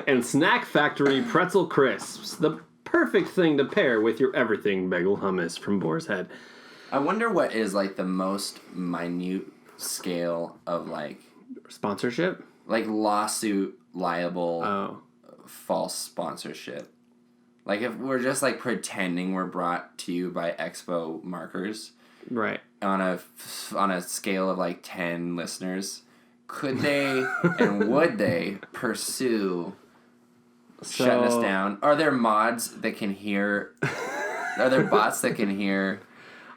And Snack Factory pretzel crisps. The perfect thing to pair with your everything bagel hummus from Boar's Head. I wonder what is like the most minute scale of like sponsorship? Like lawsuit liable false sponsorship. Like if we're just like pretending we're brought to you by Expo markers, right? On a scale of like 10 listeners, could they and would they pursue shutting us down? Are there mods that can hear? Are there bots that can hear?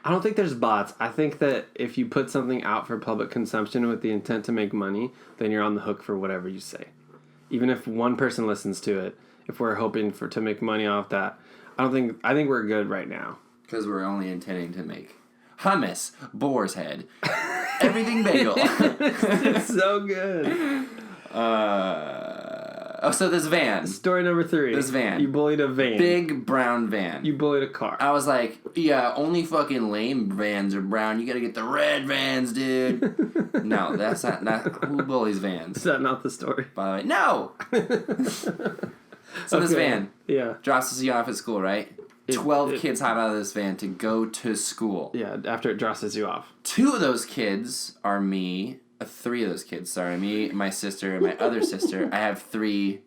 I don't think there's bots. I think that if you put something out for public consumption with the intent to make money, then you're on the hook for whatever you say. Even if one person listens to it, if we're hoping to make money off that, I think we're good right now. Because we're only intending to make hummus, Boar's Head, everything bagel. It's so good. So this van. Story number 3. This van. You bullied a van. Big brown van. You bullied a car. I was like, yeah, only fucking lame vans are brown. You gotta get the red vans, dude. No, that's not who bullies vans. Is that not the story? By the way, no. So this van drops us off at school, right? 12 kids hop out of this van to go to school. Yeah, after it drops you off. 2 of those kids are me. 3 of those kids, sorry. Me, my sister, and my other sister. I have 3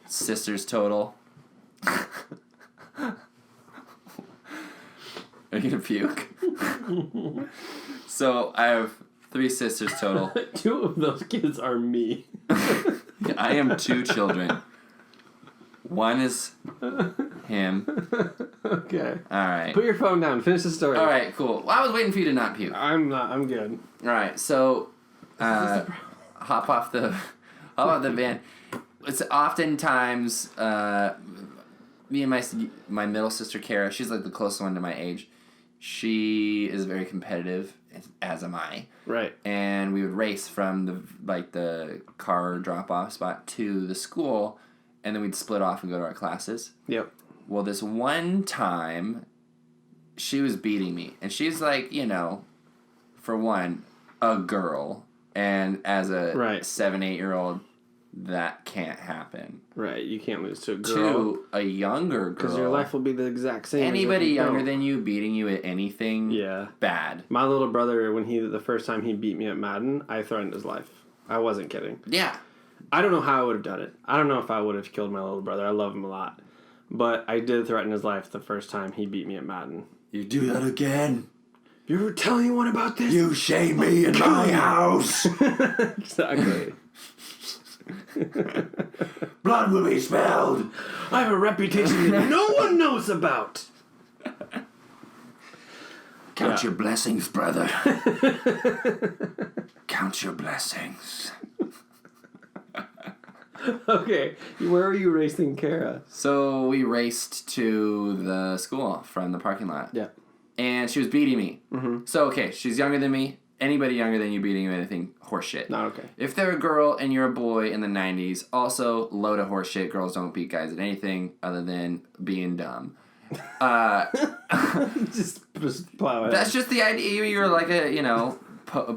sisters total. Are you gonna puke? So I have 3 sisters total. 2 of those kids are me. I am 2 children. One is him. Okay. Alright. Put your phone down. Finish the story. Alright, cool. Well, I was waiting for you to not puke. I'm good. Alright, so hop off the van. It's oftentimes me and my middle sister Kara, she's like the closest one to my age. She is very competitive, as am I. Right. And we would race from the car drop off spot to the school. And then we'd split off and go to our classes. Yep. Well, this one time, she was beating me. And she's like, for one, a girl. And as a 7, 8-year-old, that can't happen. Right. You can't lose to a girl. 2, a younger girl. Because your life will be the exact same. Anybody younger than you beating you at anything, bad. My little brother, the first time he beat me at Madden, I threatened his life. I wasn't kidding. Yeah. I don't know how I would have done it. I don't know if I would have killed my little brother. I love him a lot. But I did threaten his life the first time he beat me at Madden. You do that again? You ever tell anyone about this? You shame me in my house! Exactly. Blood will be spilled! I have a reputation that no one knows about! Count your blessings, brother. Count your blessings. Okay, where were you racing Kara? So we raced to the school from the parking lot. Yeah. And she was beating me. Mm-hmm. So, okay, she's younger than me. Anybody younger than you beating you anything, horseshit. Not okay. If they're a girl and you're a boy in the 90s, also load of horseshit. Girls don't beat guys at anything other than being dumb. Just plow it. That's just the idea. You're like a,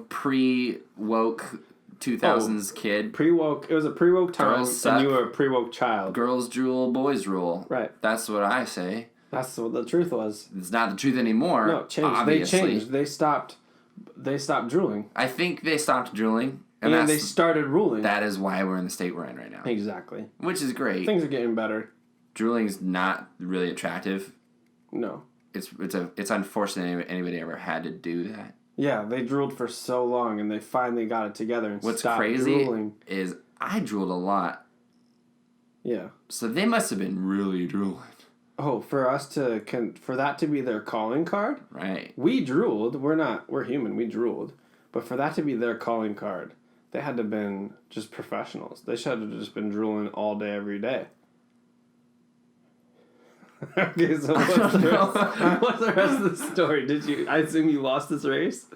pre-woke 2000s kid. Pre-woke. It was a pre-woke time, Girls and you were a pre-woke child. Girls drool, boys rule. Right. That's what I say. That's what the truth was. It's not the truth anymore. No, it changed. Obviously. They changed. They stopped drooling. I think they stopped drooling. And they started ruling. That is why we're in the state we're in right now. Exactly. Which is great. Things are getting better. Drooling's not really attractive. No. It's unfortunate anybody ever had to do that. Yeah, they drooled for so long, and they finally got it together and What's stopped crazy drooling. is I drooled a lot. Yeah. So they must have been really drooling. Oh, for that to be their calling card? Right. We drooled. We're human. We drooled. But for that to be their calling card, they had to have been just professionals. They should have just been drooling all day, every day. Okay, so what's the rest of the story? I assume you lost this race?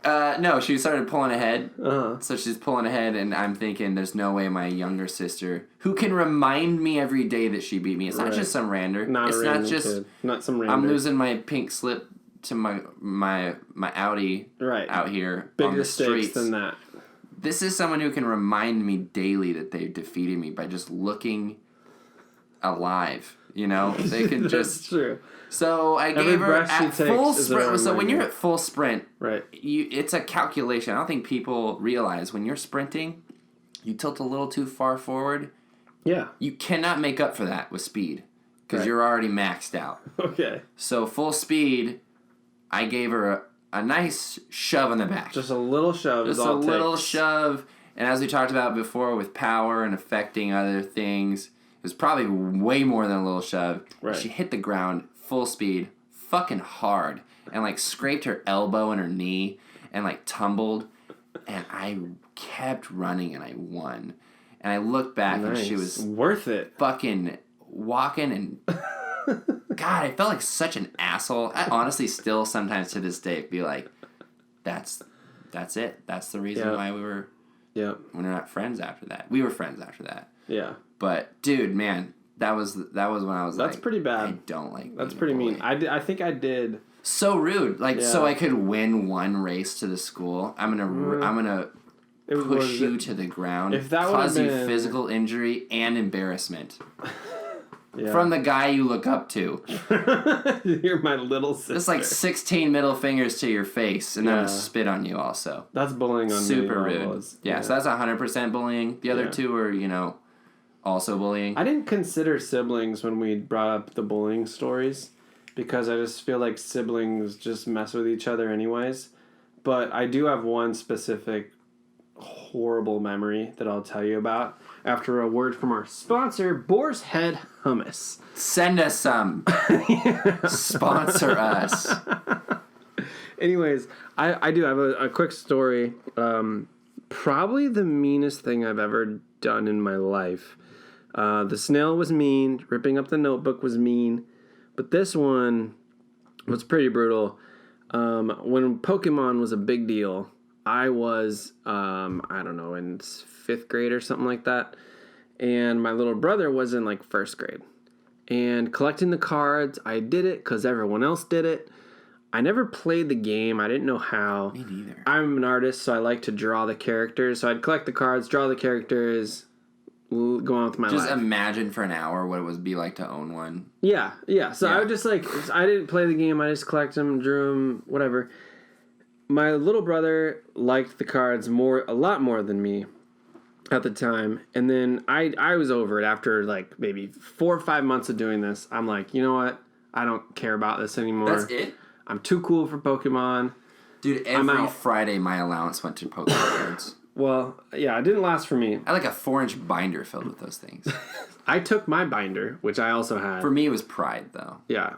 No, she started pulling ahead. Uh-huh. So she's pulling ahead, and I'm thinking, there's no way my younger sister, who can remind me every day that she beat me. It's not just some rander. It's not just kid. Not some rander. I'm losing my pink slip to my Audi out here Bigger on the streets. stakes than that. This is someone who can remind me daily that they defeated me by just looking alive. You know, they can just. That's true. So I gave her at full sprint. So when you're at full sprint, right, it's a calculation. I don't think people realize when you're sprinting, you tilt a little too far forward. Yeah. You cannot make up for that with speed because you're already maxed out. Okay. So full speed, I gave her a nice shove on the back. Just a little shove. Just a little shove. And as we talked about before with power and affecting other things, it was probably way more than a little shove. Right. She hit the ground full speed, fucking hard, and like scraped her elbow and her knee and like tumbled. And I kept running and I won. And I looked back and she was worth it. Fucking walking and God, I felt like such an asshole. I honestly still sometimes to this day be like, that's it. That's the reason why we're not friends after that. We were friends after that. Yeah. But dude, man, that was when I was That's pretty bad. I don't like That's pretty mean. I think I did. So rude. Like so I could win one race to the school. I'm gonna push you to the ground. If that cause you physical injury and embarrassment. From the guy you look up to. You're my little sister. It's like 16 middle fingers to your face, and I'm gonna spit on you also. That's bullying on super me. rude. Yeah, so that's 100% bullying. The other two are, also bullying. I didn't consider siblings when we brought up the bullying stories because I just feel like siblings just mess with each other anyways. But I do have one specific horrible memory that I'll tell you about after a word from our sponsor, Boar's Head Hummus. Send us some. Sponsor us. Anyways, I do have a quick story. Probably the meanest thing I've ever done in my life. The snail was mean. Ripping up the notebook was mean. But this one was pretty brutal. When Pokemon was a big deal, I was, I don't know, in 5th grade or something like that. And my little brother was in like 1st grade. And collecting the cards, I did it because everyone else did it. I never played the game. I didn't know how. Me neither. I'm an artist, so I like to draw the characters. So I'd collect the cards, draw the characters, go on with my life. Just imagine for an hour what it would be like to own one. Yeah. So I would just I didn't play the game. I just collected them, drew them, whatever. My little brother liked the cards a lot more than me at the time. And then I was over it after like maybe 4 or 5 months of doing this. I'm like, you know what? I don't care about this anymore. That's it? I'm too cool for Pokemon. Dude, every Friday my allowance went to Pokemon cards. Well, yeah, it didn't last for me. I had like a 4-inch binder filled with those things. I took my binder, which I also had. For me, it was pride, though. Yeah.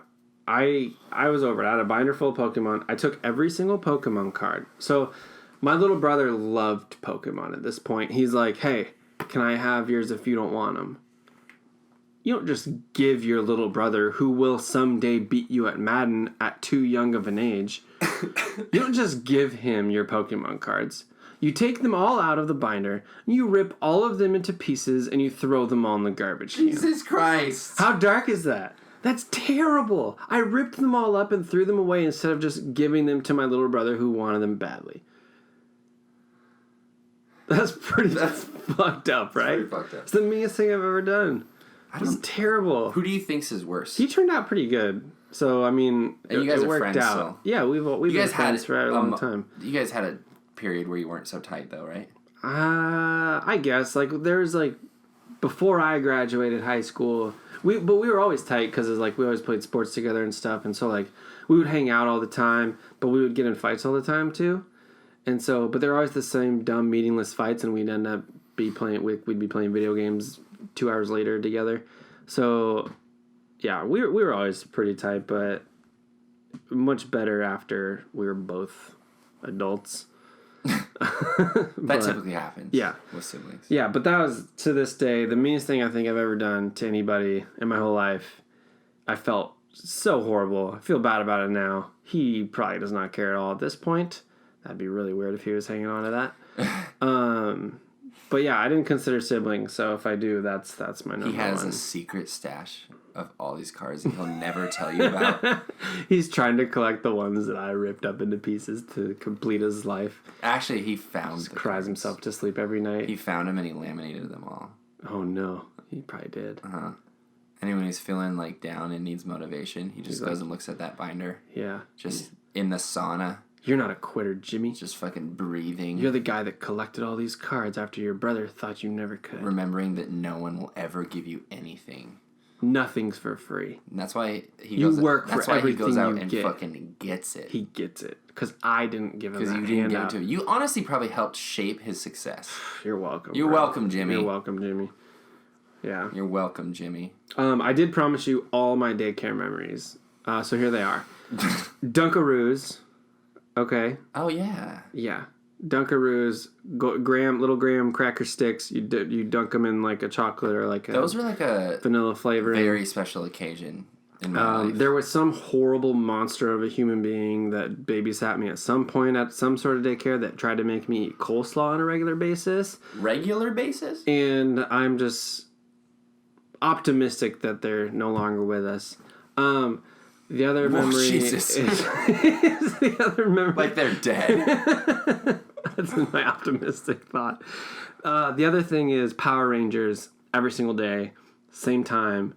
I was over it. I had a binder full of Pokemon. I took every single Pokemon card. So my little brother loved Pokemon at this point. He's like, hey, can I have yours if you don't want them? You don't just give your little brother, who will someday beat you at Madden at too young of an age, you don't just give him your Pokemon cards. You take them all out of the binder, you rip all of them into pieces, and you throw them all in the garbage can. Jesus Christ. How dark is that? That's terrible. I ripped them all up and threw them away instead of just giving them to my little brother who wanted them badly. That's fucked up, right? It's pretty fucked up. It's the meanest thing I've ever done. It's terrible. Who do you think's is worse? He turned out pretty good. So, I mean, and you guys it worked friends, out. So. Yeah, we've been friends for a long time. You guys had a period where you weren't so tight, though, right? I guess. Like, there's, like, before I graduated high school, But we were always tight because like we always played sports together and stuff, and so like we would hang out all the time, but we would get in fights all the time too. And so, but they're always the same dumb, meaningless fights, and we'd end up we'd be playing video games 2 hours later together. So, yeah, we were always pretty tight, but much better after we were both adults. That typically happens. Yeah, with siblings. Yeah, but that was to this day the meanest thing I think I've ever done to anybody in my whole life. I felt so horrible. I feel bad about it now. He probably does not care at all at this point. That'd be really weird if he was hanging on to that. But yeah, I didn't consider siblings, so if I do, that's my number one. He has a secret stash of all these cards that he'll never tell you about. He's trying to collect the ones that I ripped up into pieces to complete his life. Actually, he found Just cries himself to sleep every night. He found them and he laminated them all. Oh no, he probably did. Uh-huh. And when he's feeling like down and needs motivation, he just goes and looks at that binder. Yeah. Just in the sauna. You're not a quitter, Jimmy. Just fucking breathing. You're the guy that collected all these cards after your brother thought you never could. Remembering that no one will ever give you anything. Nothing's for free. And that's why he goes out and fucking gets it. He gets it. Because I didn't give him that handout. Because you didn't give it to him. You honestly probably helped shape his success. You're welcome. You're welcome, Jimmy. You're welcome, Jimmy. Yeah. You're welcome, Jimmy. I did promise you all my daycare memories. So here they are. Dunkaroos. Okay. Oh, yeah. Yeah. Dunkaroos, little graham cracker sticks. You dunk them in like a chocolate or like those were like a vanilla flavor. Very special occasion in my life. There was some horrible monster of a human being that babysat me at some point at some sort of daycare that tried to make me eat coleslaw on a regular basis. Regular basis? And I'm just optimistic that they're no longer with us. The other memory is the other memory. Like they're dead. That's my optimistic thought. The other thing is Power Rangers every single day, same time.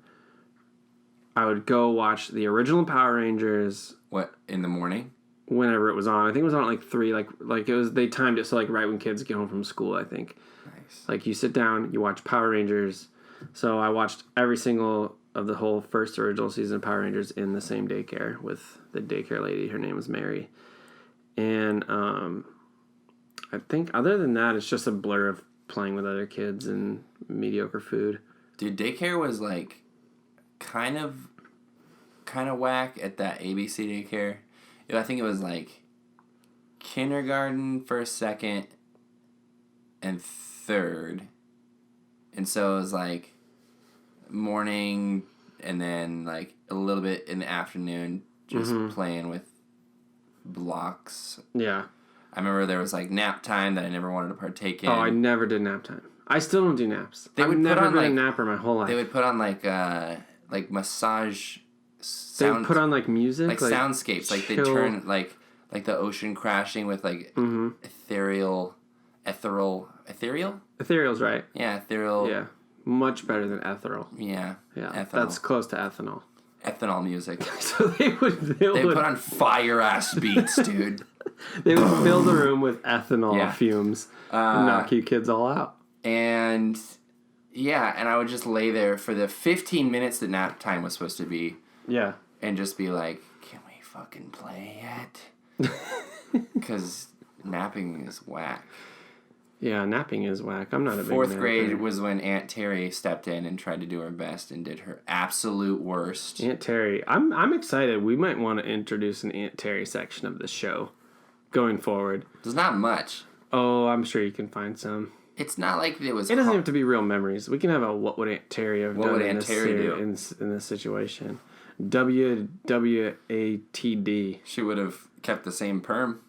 I would go watch the original Power Rangers. What, in the morning? Whenever it was on. I think it was on at like 3. Like it was. They timed it so like right when kids get home from school. I think. Nice. Like you sit down, you watch Power Rangers. So I watched every single of the whole first original season of Power Rangers in the same daycare with the daycare lady. Her name was Mary. And I think other than that, it's just a blur of playing with other kids and mediocre food. Dude, daycare was like kind of whack at that ABC daycare. I think it was like kindergarten, first, second, and third. And so it was like morning and then like a little bit in the afternoon just playing with blocks. Yeah. I remember there was like nap time that I never wanted to partake in. Oh, I never did nap time. I still don't do naps. I've never been a napper my whole life. They would put on like massage sound. They would put on like music? Like soundscapes. Like they turn like the ocean crashing with like ethereal? Ethereal's right. Yeah, ethereal. Yeah. Much better than ethereal. Yeah. Yeah. Ethanol. That's close to ethanol. Ethanol music. So they would put on fire ass beats, dude. They would fill the room with ethanol fumes and knock you kids all out. And and I would just lay there for the 15 minutes that nap time was supposed to be. Yeah. And just be like, can we fucking play yet? Because napping is whack. Yeah, napping is whack. I'm not a big Fourth grade was when Aunt Terry stepped in and tried to do her best and did her absolute worst. Aunt Terry. I'm excited. We might want to introduce an Aunt Terry section of the show going forward. There's not much. Oh, I'm sure you can find some. It's not like it was... It doesn't have to be real memories. We can have a what would Aunt Terry have what done would in, Aunt this Terry do? in this situation. WWATD. She would have kept the same perm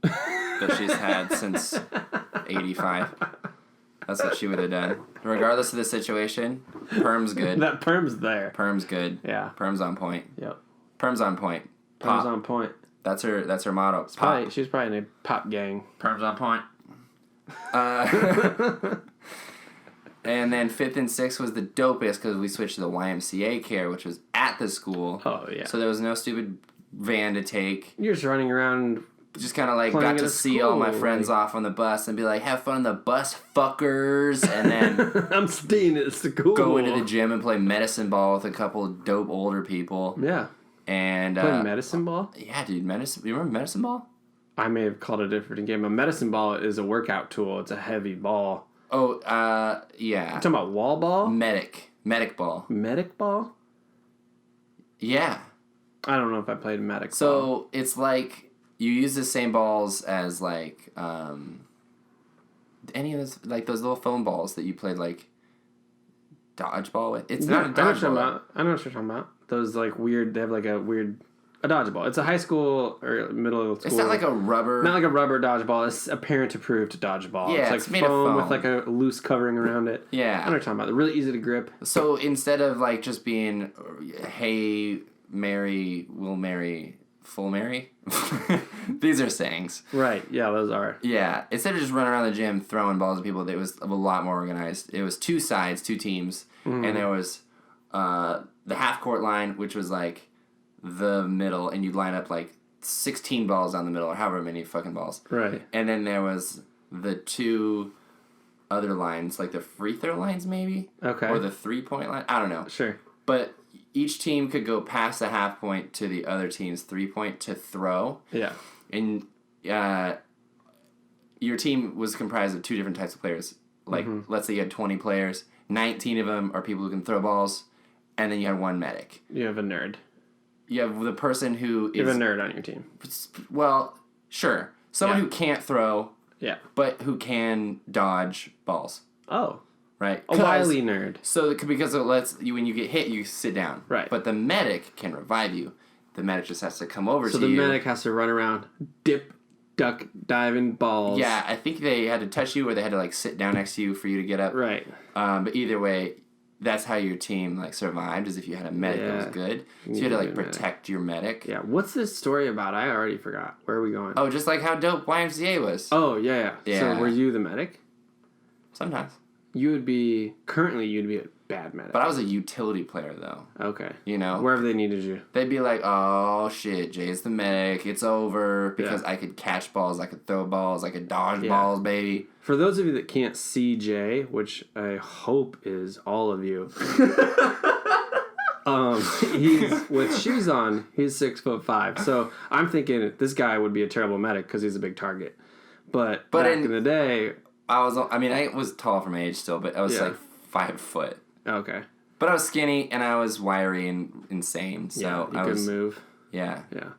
that she's had since 85. That's what she would have done. Regardless of the situation, perm's good. That perm's there. Perm's good. Yeah. Perm's on point. Yep. Perm's on point. Perm's on point. That's her motto. She's probably in a pop gang. Perm's on point. And then 5th and 6th was the dopest because we switched to the YMCA care, which was at the school. Oh, yeah. So there was no stupid van to take. You're just running around just kind of like Playing got at to a see all my school, friends like- off on the bus and be like, have fun on the bus, fuckers. And then I'm staying at school. go into the gym and play medicine ball with a couple of dope older people. Yeah. And Play medicine ball? yeah, dude, medicine. You remember medicine ball? I may have called it a different game. A medicine ball is a workout tool. It's a heavy ball. Oh, yeah. You talking about wall ball? Medic ball. Medic ball? Yeah. I don't know if I played medic ball. So it's like you use the same balls as like any of those, like those little foam balls that you played like dodgeball with. It's not a dodgeball. I know what you're talking about. Those like weird. They have like a dodgeball. It's a high school or middle school. It's not like a rubber. Not like a rubber dodgeball. It's a parent-approved dodgeball. Yeah, it's like made of foam with like a loose covering around it. Yeah. I know what you're talking about. They're really easy to grip. So instead of like just being, hey, Mary, will marry, full Mary. These are sayings. Right. Yeah, those are. Yeah. Instead of just running around the gym throwing balls at people, it was a lot more organized. It was 2 sides, 2 teams, and there was the half court line, which was like the middle, and you'd line up like 16 balls down the middle, or however many fucking balls. Right. And then there was the 2 other lines, like the free throw lines, maybe. Okay. Or the 3-point line. I don't know. Sure. But each team could go past the half point to the other team's 3-point to throw. Yeah. And your team was comprised of 2 different types of players. Like, let's say you had 20 players. 19 of them are people who can throw balls. And then you had 1 medic. You have a nerd. You have the person who is... You have a nerd on your team. Well, sure. Someone who can't throw, Yeah. but who can dodge balls. Oh. Right? A wily nerd. So, because it lets you, when you get hit, you sit down. Right. But the medic can revive you. The medic just has to come over to you. So the medic has to run around, dip, duck, dive in balls. Yeah, I think they had to touch you or they had to, like, sit down next to you for you to get up. Right. But either way, that's how your team, like, survived, is if you had a medic that was good. So you had to, like, protect your medic. Yeah. What's this story about? I already forgot. Where are we going? Oh, just like how dope YMCA was. Oh, yeah. So were you the medic? Sometimes. Currently you'd be a bad medic. But I was a utility player, though. Okay. You know? Wherever they needed you. They'd be like, oh, shit, Jay's the medic. It's over. Because I could catch balls, I could throw balls, I could dodge balls, baby. For those of you that can't see Jay, which I hope is all of you, he's with shoes on. He's 6'5". So I'm thinking this guy would be a terrible medic because he's a big target. But back in the day, I was tall for my age still, but I was like 5 foot. Okay. But I was skinny and I was wiry and insane. So you could move. Yeah. Yeah.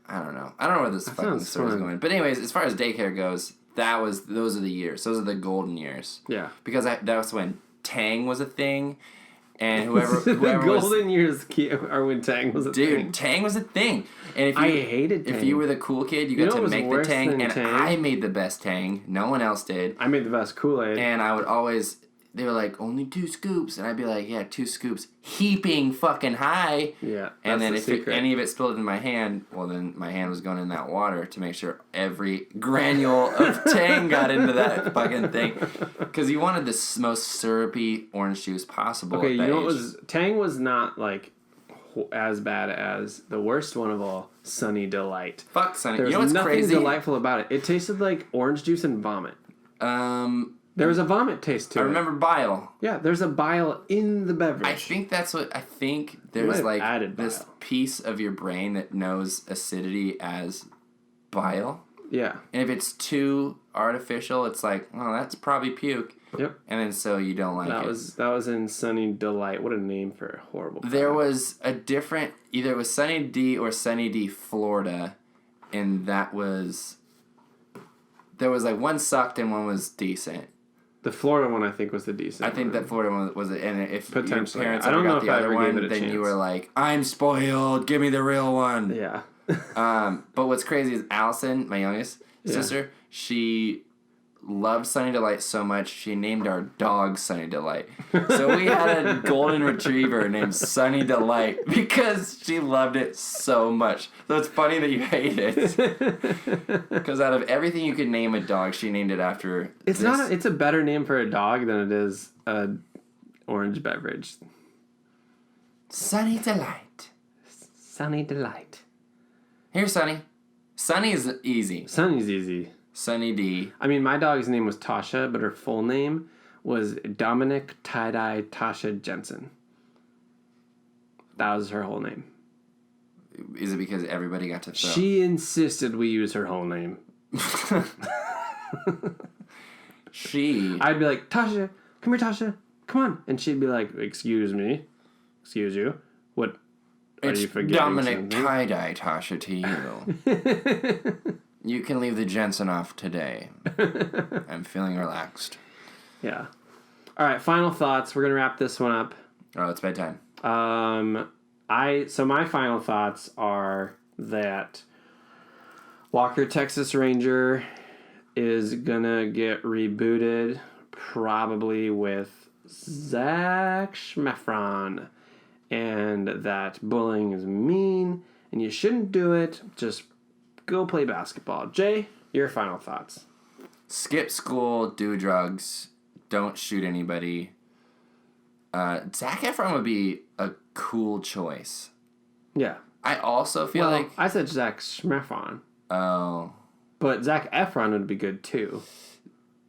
I don't know where this fucking story is going. But anyways, as far as daycare goes, those are the years. Those are the golden years. Yeah. Because that's when Tang was a thing, and whoever the was, golden years are when Tang was a thing. Dude, Tang was a thing. And if I hated Tang. If you were the cool kid, you got to make the Tang, and Tang? I made the best Tang. No one else did. I made the best Kool-Aid. And I would always... They were like, only 2 scoops. And I'd be like, yeah, 2 scoops. Heaping fucking high. Yeah, and then if any of it spilled in my hand, well, then my hand was going in that water to make sure every granule of Tang got into that fucking thing. Because you wanted the most syrupy orange juice possible. Okay, at that you know what age. Tang was not, like, as bad as the worst one of all, Sunny Delight. Fuck Sunny. There was You know what's nothing crazy? delightful about it. It tasted like orange juice and vomit. There was a vomit taste to it. I remember bile. Yeah, there's a bile in the beverage. I think there's like added this bile. piece of your brain that knows acidity as bile. Yeah. And if it's too artificial, it's like, oh, that's probably puke. Yep. And then so you don't like it. That was in Sunny Delight. What a name for a horrible product. There was a different, either it was Sunny D or Sunny D Florida, and there was like one sucked and one was decent. The Florida one, I think, was the decent. I think that Florida one was it. And if your Potentially. parents I don't ever know got if the I other ever gave one, it a then chance. you were like, I'm spoiled. Give me the real one. Yeah. But what's crazy is Allison, my youngest sister, she loved Sunny Delight so much, she named our dog Sunny Delight. So we had a golden retriever named Sunny Delight because she loved it so much. So it's funny that you hate it. Because out of everything you could name a dog, she named it after It's a better name for a dog than it is a orange beverage. Sunny Delight. Sunny Delight. Here, Sunny. Sunny's easy. Sunny's easy. Sunny D. I mean, my dog's name was Tasha, but her full name was Dominic Tie-Dye Tasha Jensen. That was her whole name. Is it because everybody got to throw? She insisted we use her whole name. I'd be like, Tasha, come here, Tasha, come on. And she'd be like, excuse me, excuse you. What? Are you forgetting Dominic Tie-Dye Tasha to you. You can leave the Jensen off today. I'm feeling relaxed. Yeah. All right, final thoughts. We're going to wrap this one up. Oh, it's bedtime. So my final thoughts are that Walker Texas Ranger is gonna get rebooted, probably with Zac Efron, and that bullying is mean and you shouldn't do it. Just go play basketball. Jay, your final thoughts. Skip school, do drugs, don't shoot anybody. Zac Efron would be a cool choice. Yeah. I also feel like... I said Zac Efron. Oh. But Zac Efron would be good too.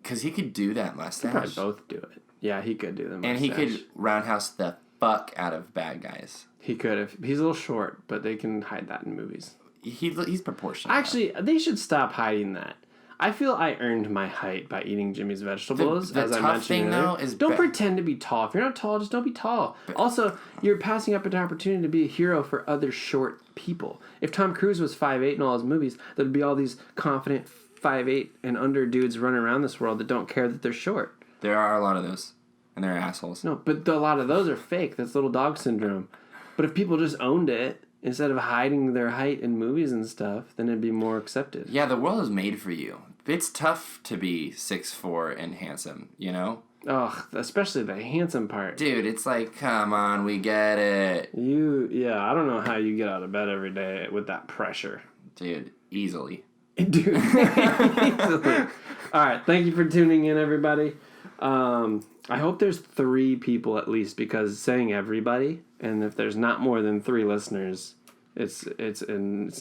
Because he could do that mustache. He could probably both do it. Yeah, he could do the mustache. And he could roundhouse the fuck out of bad guys. He could. If he's a little short, but they can hide that in movies. He's proportional. Actually, they should stop hiding that. I feel I earned my height by eating Jimmy's vegetables. The as I tough mentioned thing, earlier. though, is... Don't pretend to be tall. If you're not tall, just don't be tall. Also, you're passing up an opportunity to be a hero for other short people. If Tom Cruise was 5'8" in all his movies, there'd be all these confident 5'8" and under dudes running around this world that don't care that they're short. There are a lot of those. And they're assholes. No, but a lot of those are fake. That's little dog syndrome. But if people just owned it, instead of hiding their height in movies and stuff, then it'd be more accepted. Yeah, the world is made for you. It's tough to be 6'4" and handsome, you know? Ugh, especially the handsome part. Dude, it's like, come on, we get it. I don't know how you get out of bed every day with that pressure. Dude, easily. Dude, easily. All right, thank you for tuning in, everybody. I hope there's 3 people at least, because saying everybody, and if there's not more than 3 listeners, it's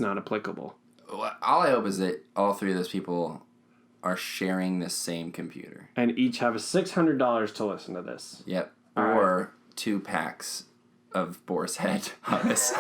not applicable. All I hope is that all 3 of those people are sharing the same computer. And each have $600 to listen to this. Yep. All or right. 2 packs of Boar's Head hummus.